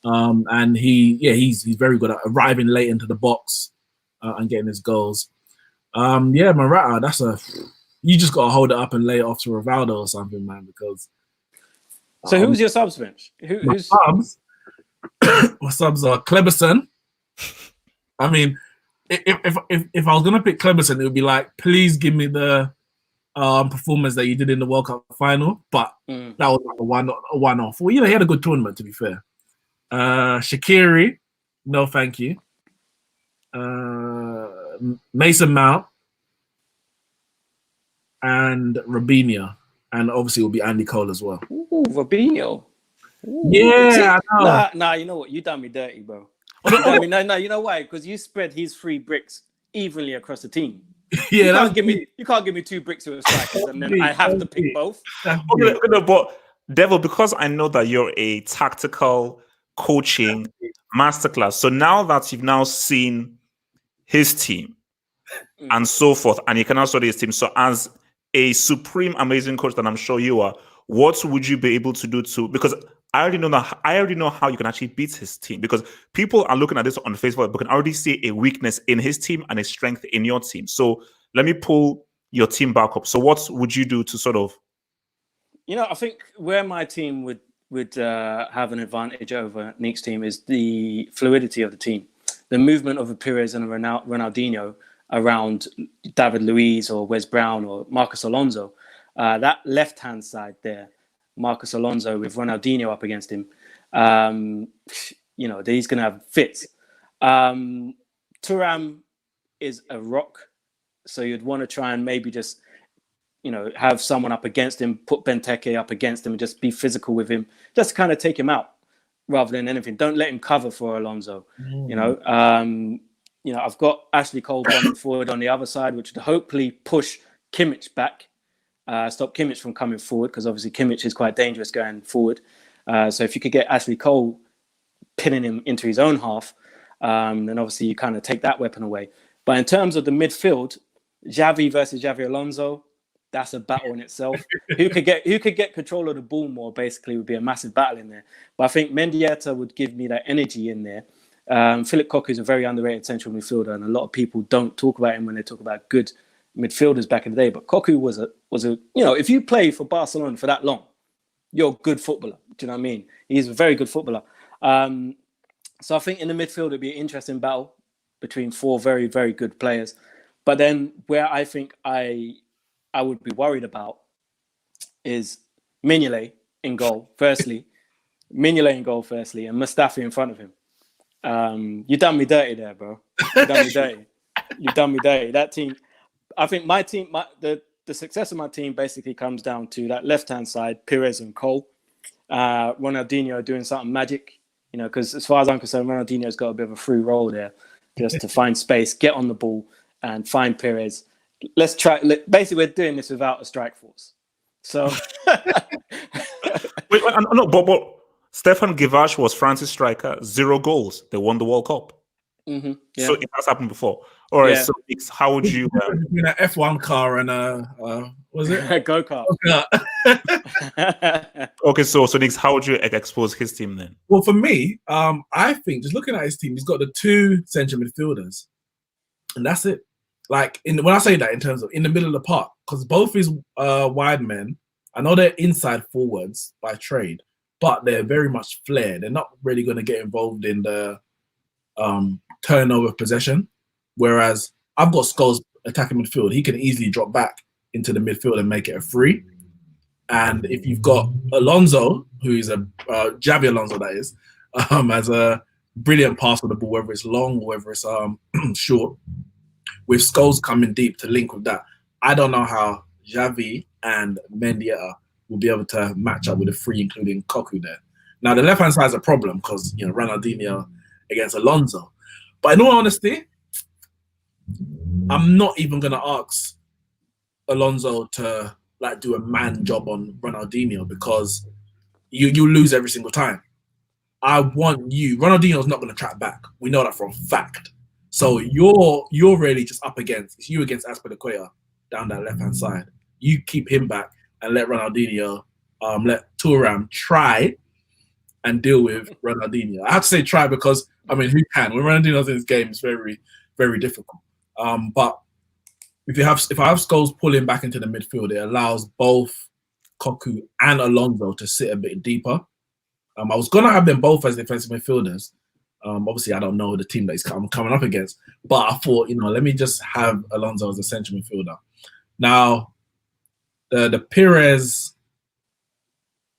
And he's very good at arriving late into the box and getting his goals. Morata, you just gotta hold it up and lay it off to Rivaldo or something, man, because So who's your subs bench? Who's subs? My subs are Kleberson. I mean, if I was gonna pick Kleberson, it would be like, please give me the performance that you did in the World Cup final. But that was like a one-off. Well, he had a good tournament, to be fair. Shaqiri, no, thank you. Mason Mount and Robinho, and obviously it will be Andy Cole as well. Ooh, Robinho. Ooh. Yeah, I know. Nah, you know what? You done me dirty, bro. No, you know why? Because you spread his 3 bricks evenly across the team. Yeah, you can't give me 2 bricks with strikers, and then I have to pick both. But Devil, because I know that you're a tactical coaching masterclass. So now that you've now seen his team and so forth, and you can also study his team. So as a supreme amazing coach that I'm sure you are, what would you be able to do because I already know how you can actually beat his team, because people are looking at this on Facebook but can already see a weakness in his team and a strength in your team. So let me pull your team back up. So what would you do to sort of, I think where my team would have an advantage over Nick's team is the fluidity of the team, the movement of a Pires and a Ronaldinho around David Luiz or Wes Brown or Marcos Alonso. That left-hand side there, Marcos Alonso with Ronaldinho up against him, he's going to have fits. Thuram is a rock, so you'd want to try and maybe just, have someone up against him, put Benteke up against him and just be physical with him, just to kind of take him out rather than anything. Don't let him cover for Alonso. I've got Ashley Cole coming forward on the other side, which would hopefully push Kimmich back, stop Kimmich from coming forward, because obviously Kimmich is quite dangerous going forward. So if you could get Ashley Cole pinning him into his own half, then obviously you kind of take that weapon away. But in terms of the midfield, Xavi versus Xavi Alonso, that's a battle in itself. Who could get control of the ball more, basically, would be a massive battle in there. But I think Mendieta would give me that energy in there. Philip Cocu is a very underrated central midfielder, and a lot of people don't talk about him when they talk about good midfielders back in the day. But Cocu was a if you play for Barcelona for that long, you're a good footballer. Do you know what I mean? He's a very good footballer. So I think in the midfield it'd be an interesting battle between 4 very, very good players. But then where I think I would be worried about is Mignolet in goal, firstly. and Mustafi in front of him. You done me dirty there, bro. You done me dirty. That team, I think my team, the success of my team basically comes down to that left-hand side, Pires and Cole. Ronaldinho doing something magic, because as far as I'm concerned, Ronaldinho's got a bit of a free role there, just to find space, get on the ball and find Pires. Let's try. Basically, we're doing this without a strike force. So, wait, no, but Stefan Givash was France's striker, 0 goals. They won the World Cup. Mm-hmm, yeah. So it has happened before. All right. Yeah. So how would you? Between an F1 car and was it a go-kart? Okay, so Nix, how would you expose his team then? Well, for me, I think just looking at his team, he's got the 2 central midfielders, and that's it. Like when I say that, in terms of in the middle of the park, because both his wide men, I know they're inside forwards by trade, but they're very much flair. They're not really going to get involved in the turnover possession. Whereas I've got Scholes attacking midfield. He can easily drop back into the midfield and make it a free. And if you've got Alonso, who is a Xavi Alonso, that is, as a brilliant pass on the ball, whether it's long or whether it's short, with Scholes coming deep to link with that, I don't know how Xavi and Mendieta will be able to match up with a free, including Cocu there. Now, the left-hand side is a problem because, Ronaldinho against Alonso. But in all honesty, I'm not even going to ask Alonso to do a man job on Ronaldinho, because you lose every single time. I want you. Ronaldinho's not going to track back. We know that for a fact. So you're really just up against, it's you against Azpilicueta down that left-hand side. You keep him back and let Ronaldinho, let Thuram try and deal with Ronaldinho. I have to say try because, who can? When Ronaldinho's in this game, it's very, very difficult. But if I have Scholes pulling back into the midfield, it allows both Cocu and Alonso to sit a bit deeper. I was gonna have them both as defensive midfielders. Obviously, I don't know the team that I'm coming up against, but I thought, let me just have Alonso as a central midfielder. Now, the Perez,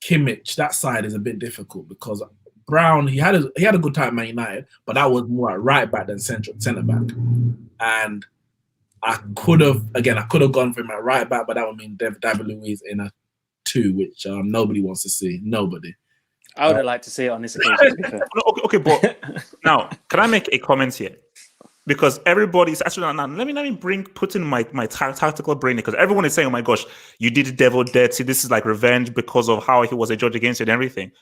Kimmich, that side is a bit difficult because Brown, he had a good time at Man United, but that was more at right back than centre back, and I could have gone for him at right back, but that would mean David Luiz in a 2, which nobody wants to see. Nobody. I would have liked to see it on this occasion. To be fair. Okay, but now can I make a comment here? Because everybody's actually now. Let me put in my tactical brain, because everyone is saying, "Oh my gosh, you did the devil dirty. This is like revenge because of how he was a judge against you and everything."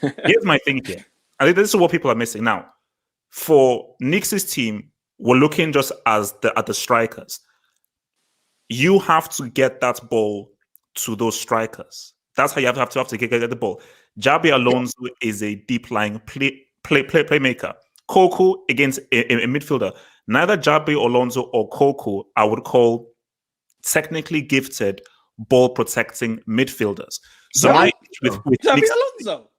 Here's my thing here. I think this is what people are missing now. For Knicks' team, we're looking just at the strikers. You have to get that ball to those strikers. That's how you have to get the ball. Jabi Alonso is a deep lying playmaker. Coco against a midfielder. Neither Jabi Alonso or Coco I would call technically gifted ball protecting midfielders. So with Jabi Alonso,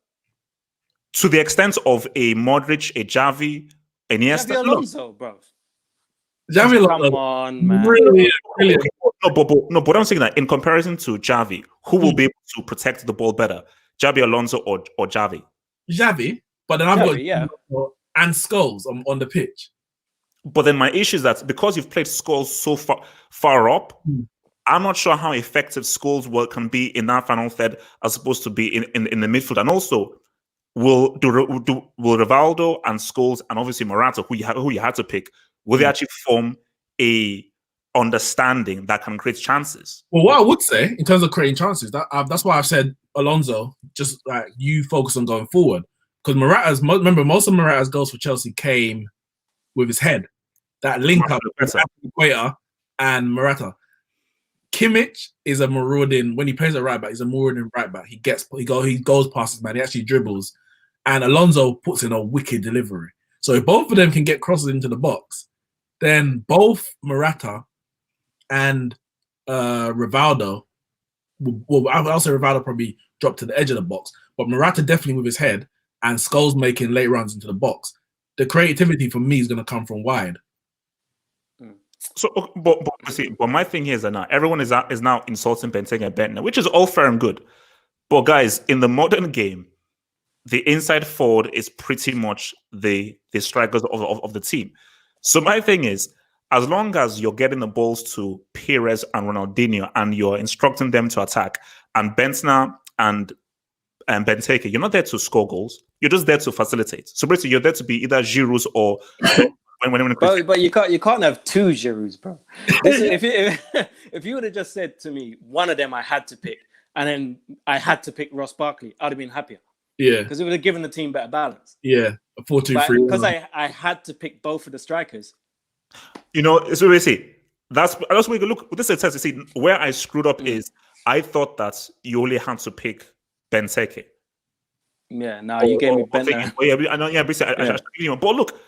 to the extent of a Modric, a Javi, an Iniesta. Jabi Alonso, bro. Javi Alonso, come on, man. Really. But I'm saying that in comparison to Javi, who will be able to protect the ball better, Jabi Alonso or Javi? Javi, but then I've got and Scholes on the pitch. But then my issue is that because you've played Scholes so far up, I'm not sure how effective Scholes can be in that final third as opposed to be in the midfield. And also, will Rivaldo and Scholes and obviously Morata, who you had to pick, will they actually form a understanding that can create chances? Well, what I would say in terms of creating chances, that's why I've said Alonso, just like you focus on going forward. Because remember, most of Morata's goals for Chelsea came with his head. That link up with Equator and Morata. Kimmich is a marauding, when he plays at right back, he's a marauding right back. He goes past his man, he actually dribbles. And Alonso puts in a wicked delivery. So if both of them can get crosses into the box, then both Morata and Rivaldo, well, I'll say Rivaldo probably dropped to the edge of the box, but Morata definitely with his head and Scholes making late runs into the box. The creativity for me is going to come from wide. So, but my thing here is that now everyone is now insulting Benteke and Bentner, which is all fair and good. But guys, in the modern game, the inside forward is pretty much the strikers of the team. So my thing is, as long as you're getting the balls to Perez and Ronaldinho and you're instructing them to attack, and Bentner and Benteke, you're not there to score goals. You're just there to facilitate. So basically, you're there to be either Giroud or but you can't have two Girouds, bro. If you would have just said to me one of them I had to pick, and then I had to pick Ross Barkley, I'd have been happier. Yeah, because it would have given the team better balance. Yeah, a 4-2-3. Because I had to pick both of the strikers. So basically, that's where you look. This is a test to see where I screwed up. Is I thought that you only had to pick Benteke. Yeah, now you gave me Benteke. I know. Yeah, basically, but look,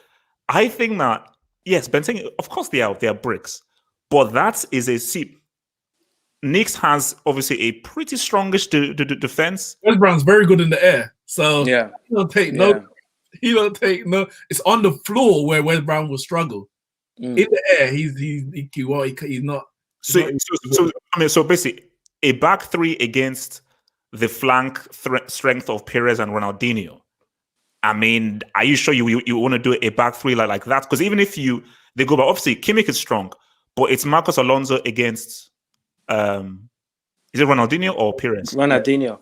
I think that yes, Benteke. Of course, they are bricks, but that is a see. Knicks has obviously a pretty strongish defense. West Brown's very good in the air, so yeah, he don't take no. It's on the floor where West Brown will struggle. In the air, he's not. So basically, a back three against the flank strength of Perez and Ronaldinho. I mean, are you sure you want to do a back three like that? Because even if they go back, obviously Kimmich is strong, but it's Marcos Alonso against. Is it Ronaldinho or Perez? Ronaldinho.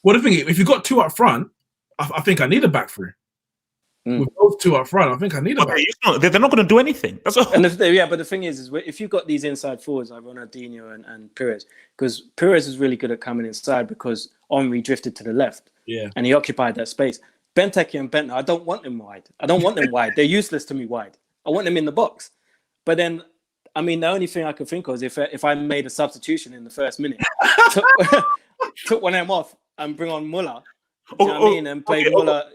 Well, the thing is, if you got two up front, I think I need a back three. With both two up front, I think I need a back. They're not going to do anything. That's all. But the thing is if you've got these inside forwards like Ronaldinho and Perez, because Perez is really good at coming inside because Henry drifted to the left. Yeah. And he occupied that space. Benteke and Bentner, I don't want them wide. They're useless to me wide. I want them in the box. But then, I mean, the only thing I could think of is if I made a substitution in the first minute, took one of them off and bring on Muller. You know what I mean? And played Muller.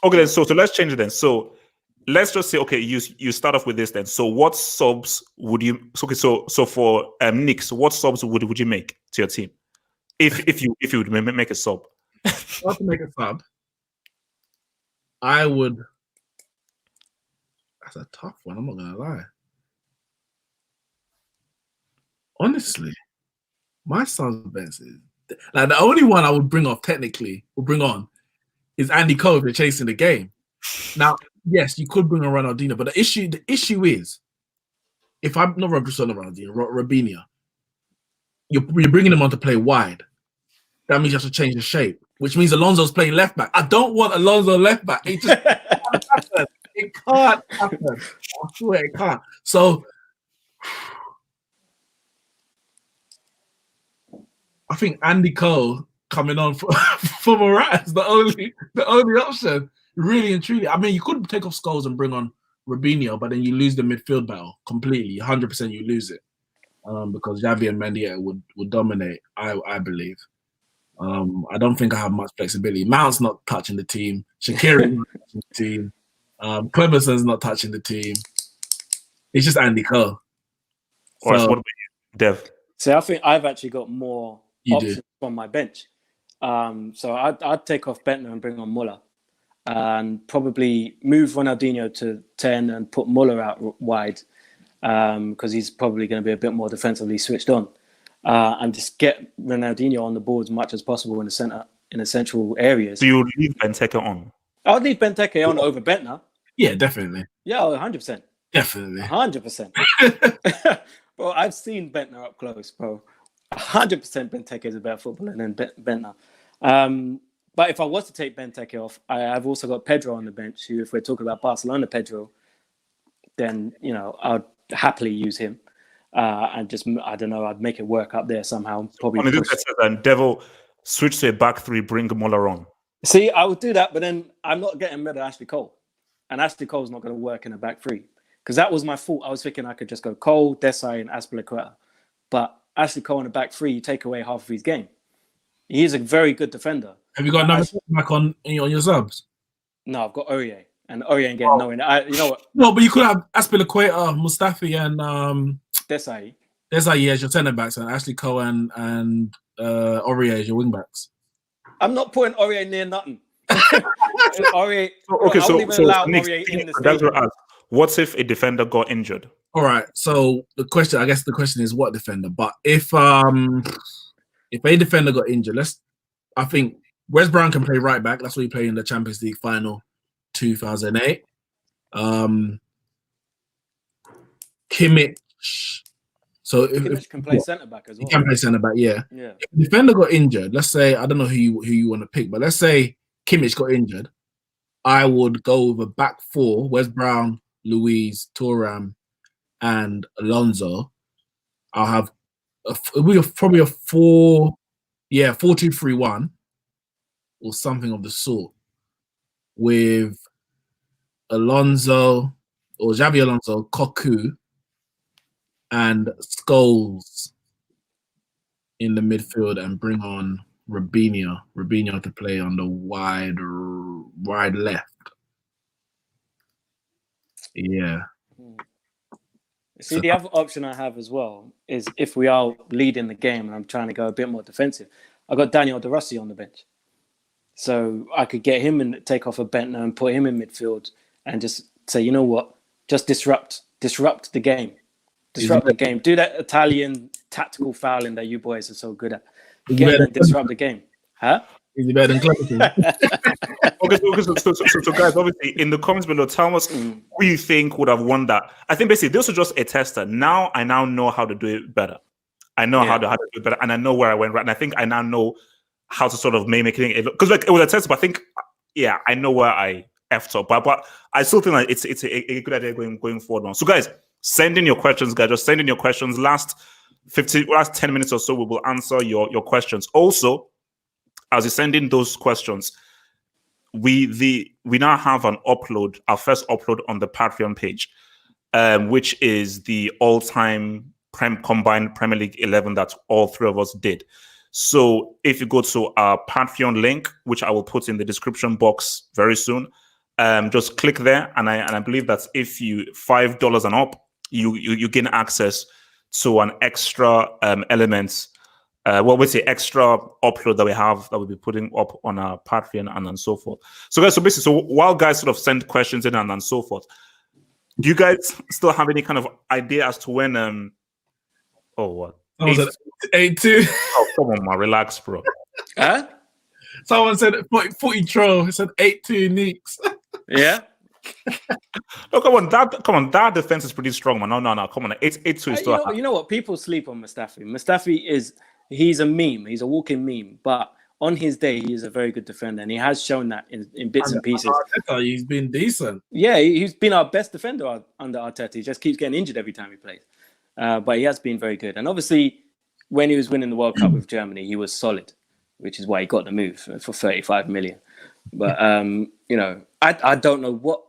Okay, then so let's change it then. So let's just say, okay, you start off with this then. So what subs would you? Okay, so for Knicks, what subs would you make to your team if you would make a sub? Not to make a sub, I would. That's a tough one. I'm not gonna lie. Honestly, my son's best is like the only one I would bring on is Andy Cole if you're chasing the game. Now, yes, you could bring on Ronaldinho, but the issue is if I'm not Ronaldinho, Robinho, you're bringing him on to play wide. That means you have to change the shape, which means Alonso's playing left back. I don't want Alonso left back. It just can't happen. It can't happen. I swear it can't. So I think Andy Cole coming on for Morata is the only option, really and truly. I mean, you could take off Scholes and bring on Robinho, but then you lose the midfield battle completely. 100% you lose it because Xavi and Mendy would dominate, I believe. I don't think I have much flexibility. Mount's not touching the team. Shaqiri's not touching the team. Clemerson's not touching the team. It's just Andy Cole. What about you, Dev? So I think I've actually got more options on my bench. So I'd take off Bentner and bring on Muller, and probably move Ronaldinho to 10 and put Muller out wide because he's probably going to be a bit more defensively switched on. And just get Ronaldinho on the board as much as possible in the central areas. So you would leave Benteke on? I would leave Benteke on over Bentner. Yeah, definitely. Yeah, 100%. Definitely. 100%. Bro, I've seen Bentner up close, bro. 100% Benteke is a better footballer than Bentner. But if I was to take Benteke off, I've also got Pedro on the bench, who, if we're talking about Barcelona Pedro, then, I'd happily use him. And just, I don't know, I'd make it work up there somehow. Probably. And Devil switch to a back three, bring Muller on. See, I would do that, but then I'm not getting rid of Ashley Cole. And Ashley Cole's not going to work in a back three. Because that was my fault. I was thinking I could just go Cole, Desai, and Azpilicueta. But Ashley Cole in the back three, you take away half of his game. He's a very good defender. Have you got another back on your subs? No, I've got Aurier. And Aurier ain't getting nowhere. You know what? No, but you could have Azpilicueta, Mustafi, and Desai. Desai as your centre backs, and Ashley Cole and Aurier as your wing backs. I'm not putting Aurier near nothing. Aurier. Okay, so Nick, in the stadium. What if a defender got injured? All right. So the question is what defender? But if a defender got injured, I think Wes Brown can play right back. That's what he played in the Champions League final 2008. Kimmich. So Kimmich can play centre back as well. He can play centre back, yeah. If the defender got injured, let's say, I don't know who you want to pick, but let's say Kimmich got injured, I would go with a back four: Wes Brown, Luiz, Thuram, and Alonso. I'll have probably a 4-2-3-1 or something of the sort with Alonso or Xabi Alonso, Cocu, and Scholes in the midfield, and bring on Robinho to play on the wide left. Yeah. See, the other option I have as well is if we are leading the game and I'm trying to go a bit more defensive, I've got Daniel De Rossi on the bench. So I could get him and take off a Bentner and put him in midfield and just say, you know what, just disrupt the game. Disrupt the game. Do that Italian tactical fouling that you boys are so good at. Disrupt the game. Huh? Is he better than Cleverton? So guys, obviously in the comments below, tell us who you think would have won that. I think basically this was just a tester. Now I know how to do it better. I know how to do it better, and I know where I went right. And I think I now know how to sort of make it look, because like it was a test, but I think I know where I effed up. But I still think like it's a good idea going forward now. So guys, send in your questions, guys. Just send in your questions. Last 10 minutes or so, we will answer your questions. Also, as you send in those questions, we now have an upload, our first upload on the Patreon page, which is the all-time combined Premier League 11 that all three of us did. So if you go to our Patreon link, which I will put in the description box very soon, just click there, and I believe that if you $5 and up, you gain access to an extra element well, with the extra upload that we have that we'll be putting up on our Patreon and so forth. So guys, so basically, so while guys sort of send questions in and so forth, do you guys still have any kind of idea as to when oh what? 8-2. Oh, come on, man, relax, bro. Huh? Someone said 40 troll. It said 8-2 Neeks. Yeah. No, come on, that defense is pretty strong, man. No, come on, 8-2 is still. You know what? People sleep on Mustafi. Mustafi he's a meme. He's a walking meme. But on his day, he is a very good defender, and he has shown that in bits and pieces. He's been decent. Yeah, he's been our best defender under Arteta. He just keeps getting injured every time he plays. But he has been very good. And obviously, when he was winning the World Cup with Germany, he was solid, which is why he got the move for 35 million. But, you know, I don't know what...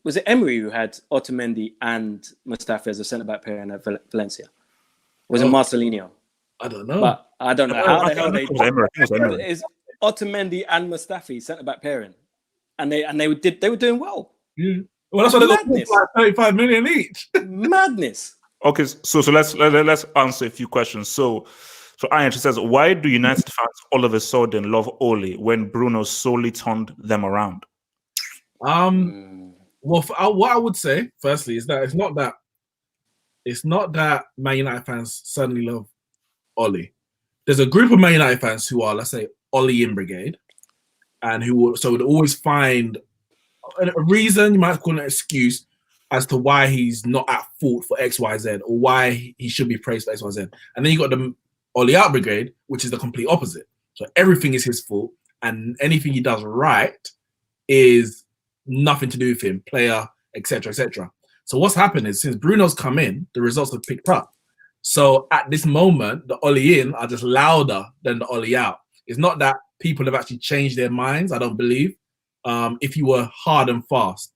was it Emery who had Otamendi and Mustafi as a centre-back pair in Valencia? Was it Marcelinho? I don't know. But I don't know how the hell they... Emery. Otamendi and Mustafi centre-back pairing. And they were doing well. Yeah. Well, that's why they got like 35 million each. Madness. Okay, so let's answer a few questions. So Ian, she says, why do United fans all of a sudden love Ole when Bruno solely turned them around? Well, what I would say firstly is that it's not that Man United fans suddenly love Ole. There's a group of Man United fans who are, let's say, Ole in brigade, and who would always find a reason, you might call it an excuse, as to why he's not at fault for X, Y, Z, or why he should be praised for X, Y, Z. And then you got the Ole out brigade, which is the complete opposite. So everything is his fault, and anything he does right is nothing to do with him, player, etc., etc. So what's happened is since Bruno's come in, the results have picked up. So at this moment, the Ole in are just louder than the Ole out. It's not that people have actually changed their minds, I don't believe. If you were hard and fast,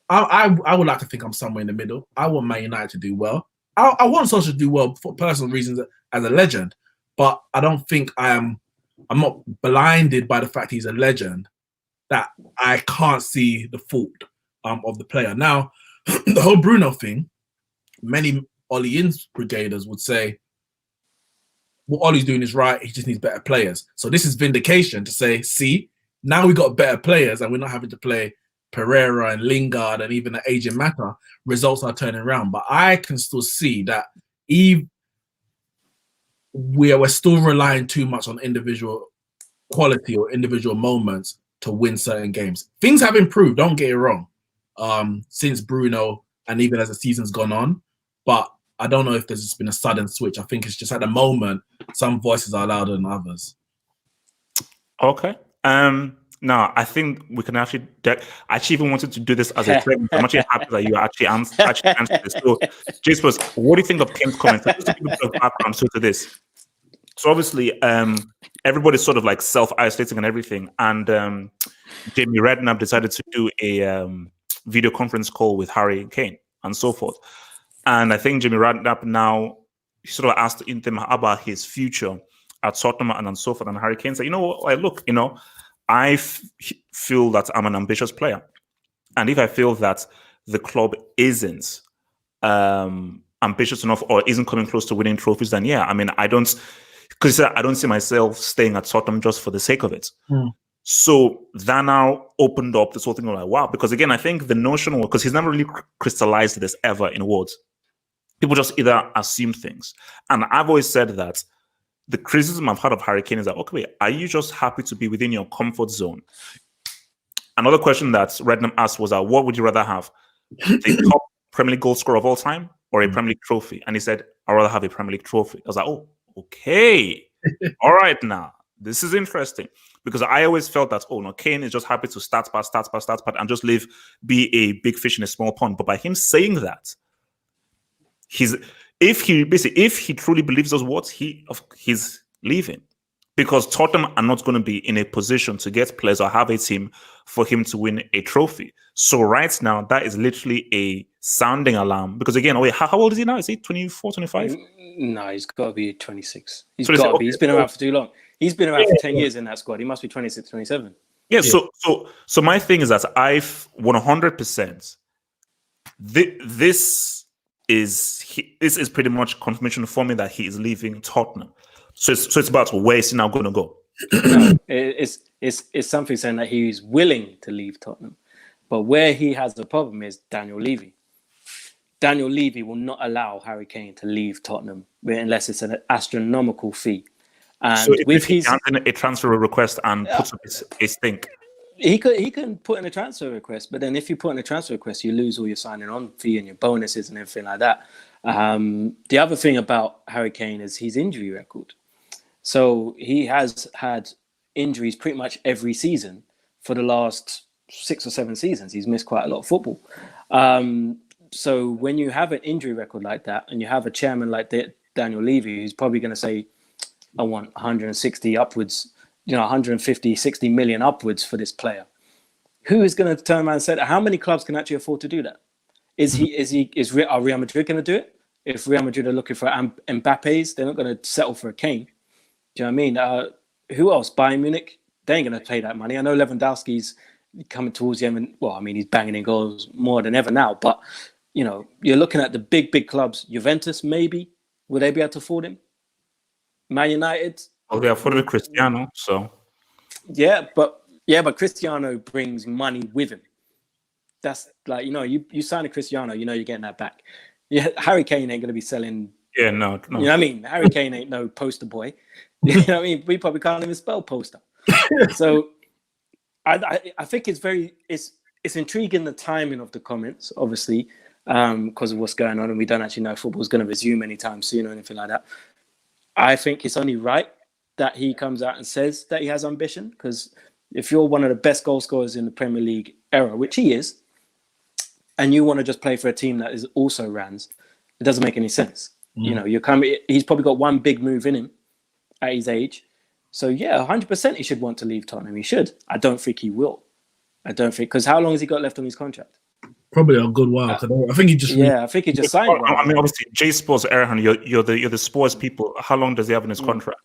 I would like to think I'm somewhere in the middle. I want Man United to do well. I want Solskjaer to do well for personal reasons as a legend, but I don't think I'm not blinded by the fact he's a legend that I can't see the fault of the player. Now, the whole Bruno thing, many Ole In's brigaders would say, what Ole's doing is right, he just needs better players. So this is vindication to say, see, now we got better players and we're not having to play Pereira and Lingard and even the aging Mata. Results are turning around. But I can still see that we're still relying too much on individual quality or individual moments to win certain games. Things have improved, don't get it wrong, since Bruno and even as the season's gone on. But I don't know if there's just been a sudden switch. I think it's just at the moment, some voices are louder than others. Okay. Now, I think we can actually... I actually even wanted to do this as a trend. I'm actually happy that you actually answered this. So, Jaspers, what do you think of Kane's comments? Just to give a bit of background to this. So obviously, everybody's sort of like self-isolating and everything. And Jamie Redknapp decided to do a video conference call with Harry and Kane and so forth. And I think Jamie Redknapp now sort of asked him about his future at Tottenham and so forth. And Harry Kane said, you know what, like, look, you know, I feel that I'm an ambitious player. And if I feel that the club isn't ambitious enough or isn't coming close to winning trophies, then yeah, I mean, I don't see myself staying at Tottenham just for the sake of it. So that now opened up this whole thing of like, wow, because again, I think the notion, because he's never really crystallized this ever in words. People just either assume things. And I've always said that the criticism I've had of Harry Kane is that, okay, are you just happy to be within your comfort zone? Another question that Redknapp asked was, what would you rather have? The top Premier League goal scorer of all time or a Premier League trophy? And he said, I'd rather have a Premier League trophy. I was like, oh, okay. All right, now. This is interesting. Because I always felt that, oh, no, Kane is just happy to start pass, and just be a big fish in a small pond. But by him saying that, if he truly believes those words, he's leaving, because Tottenham are not going to be in a position to get players or have a team for him to win a trophy. So right now, that is literally a sounding alarm. Because again, how old is he now? Is he 24, 25? No, he's got to be 26. He's got to be. He's been around for too long. He's been around for 10 years in that squad. He must be 26, 27. Yeah. So my thing is that I've 100%. This this is pretty much confirmation for me that he is leaving Tottenham. So it's about where is he now going to go? No, it's something saying that he's willing to leave Tottenham, but where he has the problem is Daniel Levy. Daniel Levy will not allow Harry Kane to leave Tottenham unless it's an astronomical fee. And so if with he his hands in a transfer request and puts up his stink, he can put in a transfer request, but then if you put in a transfer request, you lose all your signing on fee and your bonuses and everything like that. The other thing about Harry Kane is his injury record. So he has had injuries pretty much every season for the last 6 or 7 seasons. He's missed quite a lot of football. So when you have an injury record like that, and you have a chairman like Daniel Levy, who's probably going to say, I want 160 upwards, 150, 60 million upwards for this player. Who is going to turn around and say that? How many clubs can actually afford to do that? Are Real Madrid going to do it? If Real Madrid are looking for Mbappe's, they're not going to settle for a Kane. Do you know what I mean? Who else? Bayern Munich? They ain't going to pay that money. I know Lewandowski's coming towards the end. Well, I mean, he's banging in goals more than ever now. But, you're looking at the big clubs. Juventus, maybe. Will they be able to afford him? Man United? Well, they afforded Cristiano, so. Yeah, but Cristiano brings money with him. That's like, you sign a Cristiano, you're getting that back. Yeah, Harry Kane ain't going to be selling. Yeah, no. You know what I mean? Harry Kane ain't no poster boy. You know what I mean? We probably can't even spell poster. So I think it's intriguing, the timing of the comments, obviously, because of what's going on, and we don't actually know if football's going to resume anytime soon or anything like that. I think it's only right that he comes out and says that he has ambition, because if you're one of the best goal scorers in the Premier League era, which he is, and you want to just play for a team that is also Rans, it doesn't make any sense. He's probably got one big move in him at his age. So yeah, 100% he should want to leave Tottenham. He should. I don't think he will. Because how long has he got left on his contract? Probably a good while. I think he just. Yeah, I think he just signed one. I mean, obviously, J Sports, Erhan, you're the sports people. How long does he have in his contract?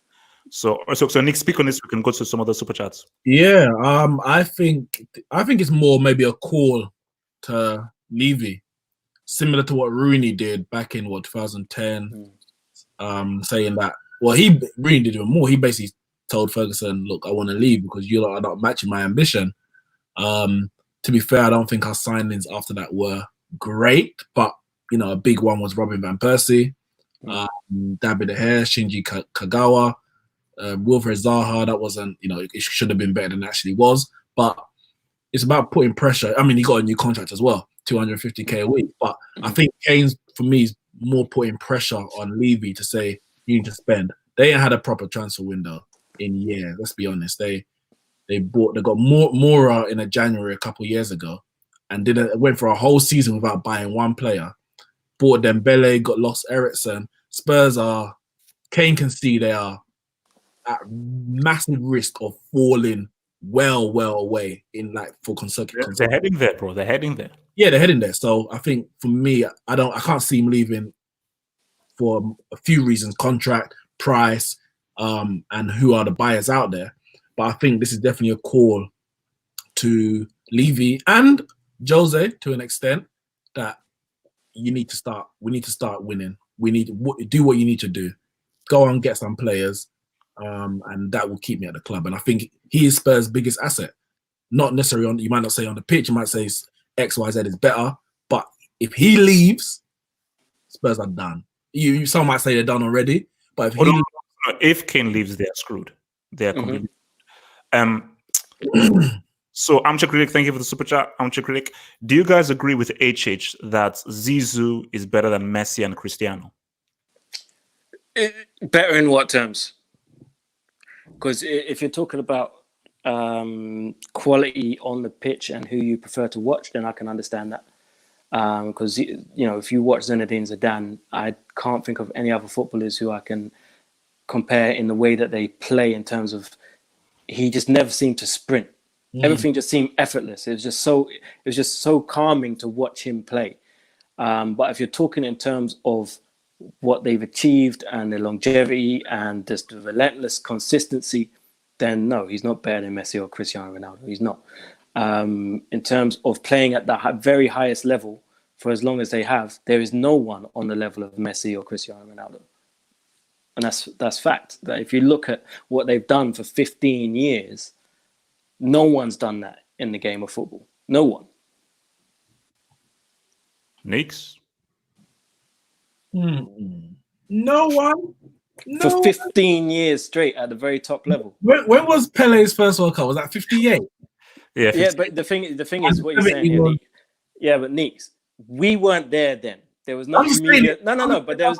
So Nick, speak on this. We can go to some other super chats. Yeah, I think it's more maybe a call to Levy, similar to what Rooney did back in 2010, saying that. Well, Rooney did even more. He basically told Ferguson, "Look, I want to leave because you lot are not matching my ambition." To be fair, I don't think our signings after that were great, but a big one was Robin van Persie, David De Gea, Shinji Kagawa, Wilfred Zaha. That wasn't, it should have been better than it actually was. But it's about putting pressure. I mean, he got a new contract as well, 250k a week. But I think Kane's, for me, is more putting pressure on Levy to say you need to spend. They ain't had a proper transfer window in years. Let's be honest. They got Mora in a January a couple of years ago, and went for a whole season without buying one player. Bought Dembele, got lost Eriksen. Kane can see they are at massive risk of falling well away in for consecutive. They're heading there, bro. They're heading there. Yeah, they're heading there. So I think for me, I can't see him leaving for a few reasons: contract, price, and who are the buyers out there. But I think this is definitely a call to Levy and Jose to an extent that we need to start winning. We need to do what you need to do. Go and get some players, and that will keep me at the club. And I think he is Spurs' biggest asset. Not necessarily you might not say on the pitch, you might say X, Y, Z is better. But if he leaves, Spurs are done. Some might say they're done already. But if Kane leaves, they're screwed. They're completely. So Amcha Critic, thank you for the super chat. Amcha Critic, do you guys agree with HH that Zizou is better than Messi and Cristiano? Better in what terms? Because if you're talking about quality on the pitch and who you prefer to watch, then I can understand that. Because if you watch Zinedine Zidane, I can't think of any other footballers who I can compare in the way that they play in terms of. He just never seemed to sprint. Everything just seemed effortless. It was just so calming to watch him play. But if you're talking in terms of what they've achieved and their longevity and just the relentless consistency, then no, he's not better than Messi or Cristiano Ronaldo. He's not. In terms of playing at the very highest level for as long as they have, there is no one on the level of Messi or Cristiano Ronaldo. And that's fact. That if you look at what they've done for 15 years, no one's done that in the game of football. No one. Neeks? No one. For 15 years straight at the very top level. When was Pele's first World Cup? Was that 58? Yeah, Yeah, but the thing is what you're saying here, Neeks. Yeah, but Neeks, we weren't there then. There was no media. No. But there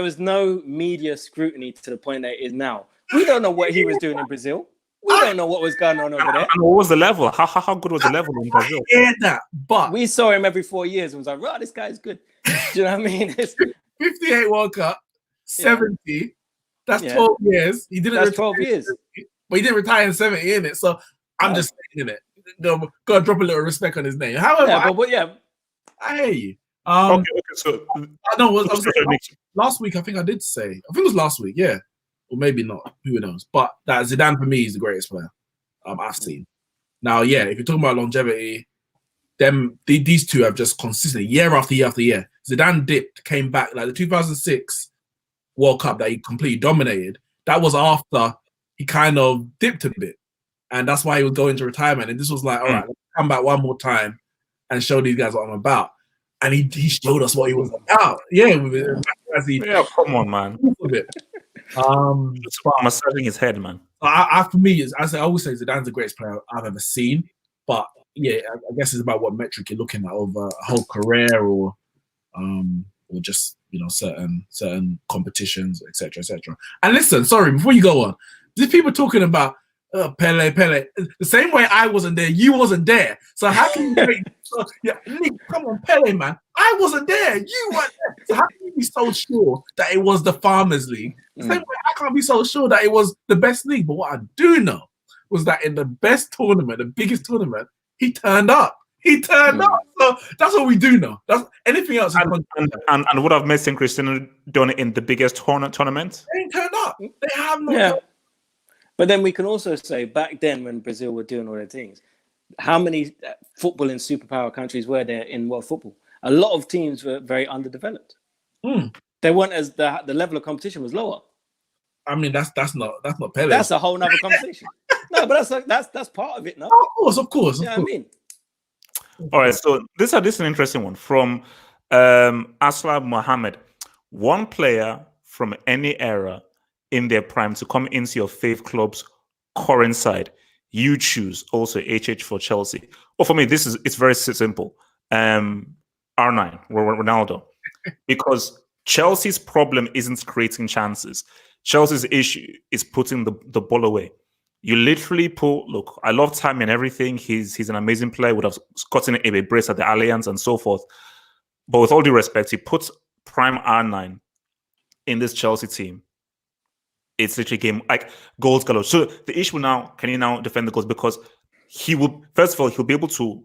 was no media scrutiny to the point that it is now. We don't know what he was doing in Brazil. We don't know what was going on over there. And what was the level? How good was the level in Brazil? I hear that, but we saw him every 4 years and was like, right, this guy's good. Do you know what I mean? 58 World Cup, 70. That's 12 years. He didn't. That's 12 years. But he didn't retire in 70, innit? So I'm just saying it. Gotta drop a little respect on his name. However, I hear you. Okay, so I know last week. I think I did say. I think it was last week. Yeah, or maybe not. Who knows? But that Zidane for me is the greatest player I've seen. Now, yeah, if you're talking about longevity, these two have just consistently year after year after year. Zidane dipped, came back like the 2006 World Cup that he completely dominated. That was after he kind of dipped a bit. And that's why he would go into retirement. And this was like, all right, let's come back one more time and show these guys what I'm about. And he showed us what he was about. Yeah, come on, man. Massaging his head, man. For me, I always say Zidane's the greatest player I've ever seen. But yeah, I guess it's about what metric you're looking at over a whole career or just certain competitions, etc., etc. And listen, sorry, before you go on, there's people talking about Pele. The same way I wasn't there, you wasn't there. So how can you Nick, come on, Pele, man. I wasn't there. You weren't there. So how can you be so sure that it was the Farmers League? The same way I can't be so sure that it was the best league. But what I do know was that in the best tournament, the biggest tournament, he turned up. So that's what we do know. That's anything else. And what have Messi and Cristiano done in the biggest tournament? They ain't turned up. They have no. But then we can also say back then when Brazil were doing all their things, how many footballing superpower countries were there in world football? A lot of teams were very underdeveloped. They weren't as the level of competition was lower. I mean, that's not Pele. That's a whole nother conversation. No, but that's part of it. No, of course. Yeah, I mean. All right, so this is an interesting one from Aslam Mohammed. One player from any era in their prime to come into your faith club's current side, you choose. Also HH for Chelsea. Well, for me, it's very simple. R9, Ronaldo, because Chelsea's problem isn't creating chances. Chelsea's issue is putting the ball away. You literally look, I love Tammy and everything. He's an amazing player, would have gotten a brace at the Allianz and so forth. But with all due respect, he puts prime R9 in this Chelsea team. It's literally game like goals galore. So the issue now, can he now defend the goals? Because he will, first of all, he'll be able to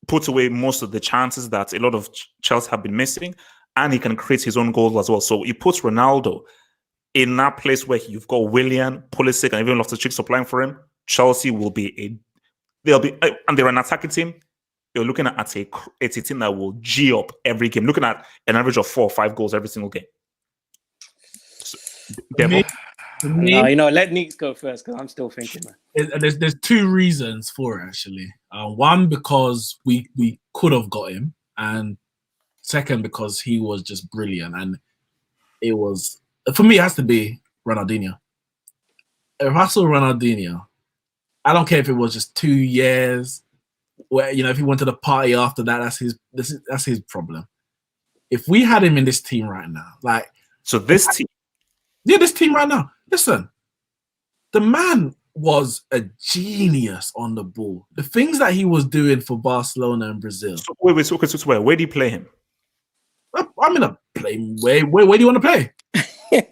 put away most of the chances that a lot of Chelsea have been missing, and he can create his own goals as well. So he puts Ronaldo in that place where you've got Willian, Pulisic, and even Loftus-Cheek supplying for him. Chelsea will be and they're an attacking team. You're looking at a team that will G up every game, looking at an average of 4 or 5 goals every single game. No, let Neeks go first because I'm still thinking, man. There's 2 reasons for it, actually. One, because we could have got him, and second, because he was just brilliant. And it was, for me, it has to be Ronaldinho. If I saw Ronaldinho, I don't care if it was just 2 years, where if he went to the party after that, that's his problem. If we had him in this team right now, this team right now. Listen, the man was a genius on the ball. The things that he was doing for Barcelona and Brazil. So, where do you play him? I'm gonna play him. Where do you want to play? I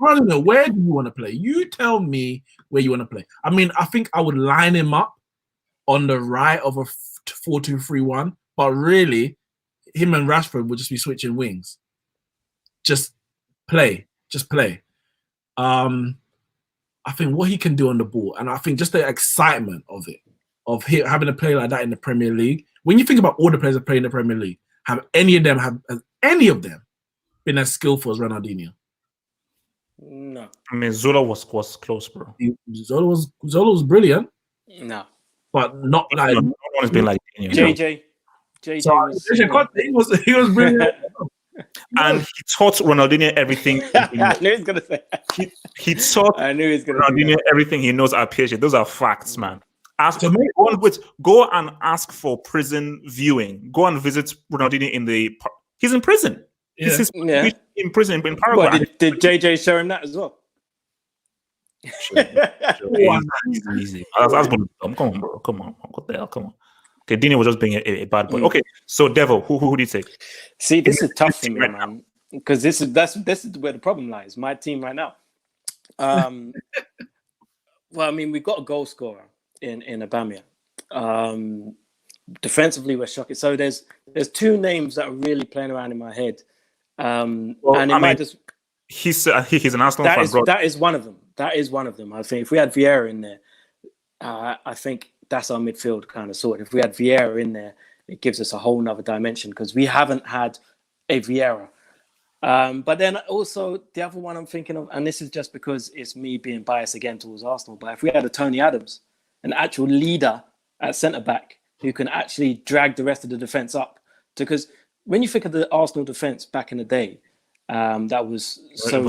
don't know. Where do you want to play? You tell me where you want to play. I mean, I think I would line him up on the right of a 4-2-3-1, but really, him and Rashford would just be switching wings. Just play. I think what he can do on the ball, and I think just the excitement of it, of having a player like that in the Premier League. When you think about all the players that play in the Premier League, has any of them been as skillful as Ronaldinho? No. I mean, Zola was close, bro. Zola was brilliant. No. But not like no one has been like Daniel. JJ he was brilliant. And he taught Ronaldinho everything. I knew he was gonna say. He taught Ronaldinho everything he knows at PSG. Those are facts, man. Go and ask for prison viewing. Go and visit Ronaldinho he's in prison. Yeah. He's in prison in Paraguay. Well, did JJ show him that as well? Easy. That's come on, bro. Come on. What the hell? Come on. Okay, Dino was just being a bad boy. Okay, so Devil, who do you take? See, this is tough for me, man, because this is where the problem lies. My team right now. Well, I mean, we've got a goal scorer in Aubameyang. Defensively, we're shocking. So there's two names that are really playing around in my head. He's an Arsenal fan. That is one of them. That is one of them. I think if we had Vieira in there, I think that's our midfield kind of sorted. If we had Vieira in there, it gives us a whole nother dimension because we haven't had a Vieira. But then also the other one I'm thinking of, and this is just because it's me being biased again towards Arsenal, but if we had a Tony Adams, an actual leader at centre-back who can actually drag the rest of the defence up. Because when you think of the Arsenal defence back in the day, that was so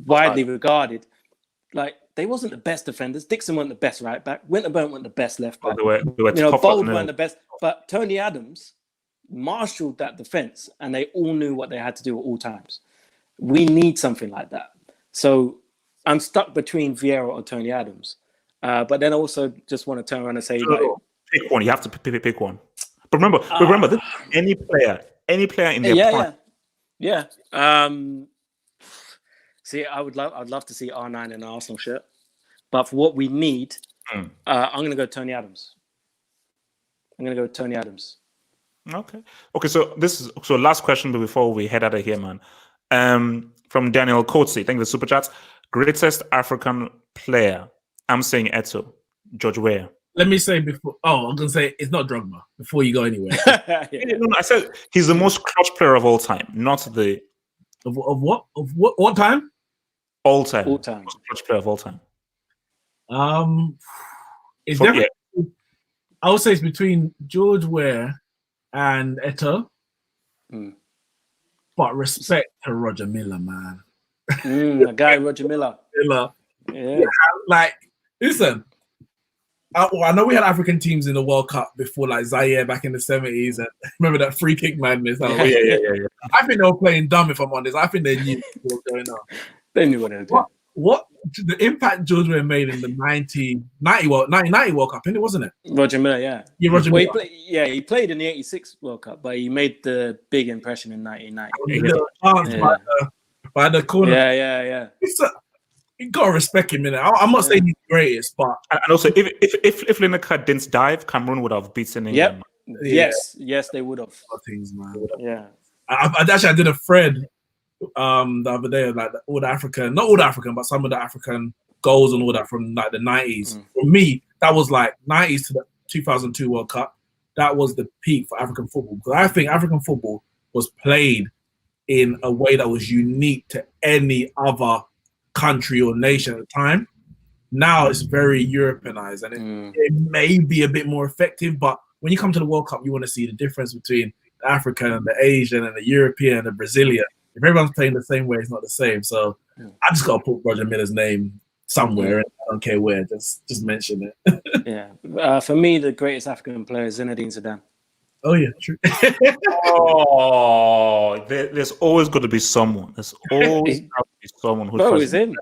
widely regarded, like they wasn't the best defenders. Dixon wasn't the best right back. Winterburn wasn't the best left back. They were Bold weren't the best. But Tony Adams marshaled that defence, and they all knew what they had to do at all times. We need something like that. So I'm stuck between Vieira or Tony Adams. But then I also just want to turn around and say, pick one. You have to pick one. But remember, this, any player in their prime. Yeah. See, I'd love to see R9 in an Arsenal shirt, but for what we need, I'm going to go Tony Adams. Okay. So last question before we head out of here, man. From Daniel Coatsy, thank you for the super chats. Greatest African player. I'm saying Eto'o, George Weah. Let me say before. Oh, I'm gonna say it's not Drogba. Before you go anywhere. No, I said he's the most clutch player of all time, not the of what time? All time. All time. Most clutch player of all time. It's definitely. Yeah. I would say it's between George Weah and Eto'o. But respect to Roger Miller, man. The guy Roger Miller. Yeah. Like, listen. I know we had African teams in the World Cup before, like Zaire back in the 70s. And remember that free kick madness? Yeah. I think they were playing dumb, if I'm honest. I think they knew what was going on. They knew what they were doing. What the impact George Weah made in the 1990 World Cup, wasn't it? Roger Miller, yeah. Yeah, Roger Miller. He played in the 86 World Cup, but he made the big impression in 1990. By the corner. Yeah. You gotta respect him, innit? I'm not saying he's the greatest, but and also if Lineker didn't dive, Cameroon would have beaten England. Yep. Yes, they would have. Things, man. Yeah. I did a thread the other day, like not all the African, but some of the African goals and all that from like the 90s. For me, that was like 90s to the 2002 World Cup. That was the peak for African football, because I think African football was played in a way that was unique to any other country or nation at the time. Now it's very Europeanized, and it may be a bit more effective, but when you come to the World Cup, you want to see the difference between the African and the Asian and the European and the Brazilian. If everyone's playing the same way, it's not the same. So I just got to put Roger Miller's name somewhere. I don't care where. Just mention it. Yeah. For me, the greatest African player is Zinedine Zidane. Oh yeah, true. There's always got to be someone. There's always got to be someone who's. Bro, is him.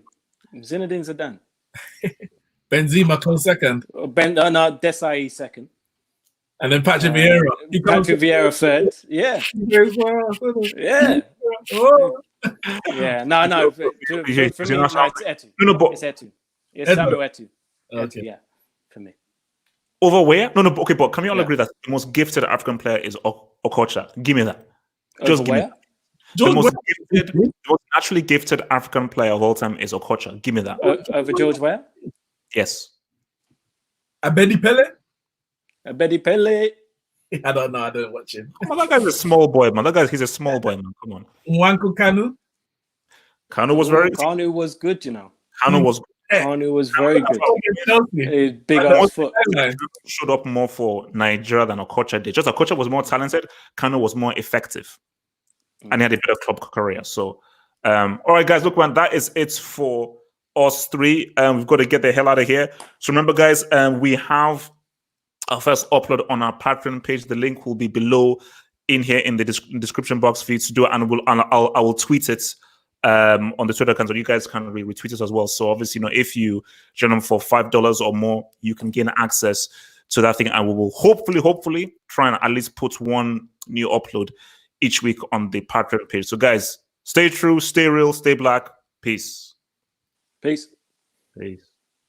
Zinedine Zidane. Benzema comes second. Desai second. And then Patrick Vieira. Patrick Vieira third. Yeah. Yeah. Yeah. No. For me, it's Eto'o. It's Eto'o. It's Samuel Eto'o. Okay. Yeah. For me. Over where? No. Okay, but can we all agree that the most gifted African player is Okocha? Give me that. Just give me that. The most naturally gifted African player of all time is Okocha. Give me that. Over George Weah? Yes. Abedi Pele? Betty Pele. I don't know. I don't watch him. Come on, that guy's a small boy, man. He's a small boy, man. Come on. Nwanko Kanu. Kanu was very. Kanu was good, you know. Kanu was. Kanu was very good. Chelsea. Big ass foot. Showed up more for Nigeria than Okocha did. Just Okocha was more talented. Kanu was more effective, and he had a better club career. So, all right, guys, look, man, that is it for us three. We've got to get the hell out of here. So remember, guys, we have our first upload on our Patreon page. The link will be below in here in the description box for you to do it, and I will tweet it on the Twitter account, so you guys can retweet it as well. So obviously, if you join them for $5 or more, you can gain access to that thing, and we will hopefully try and at least put one new upload each week on the Patreon page. So guys, stay true, stay real, stay black. Peace. Peace. Peace.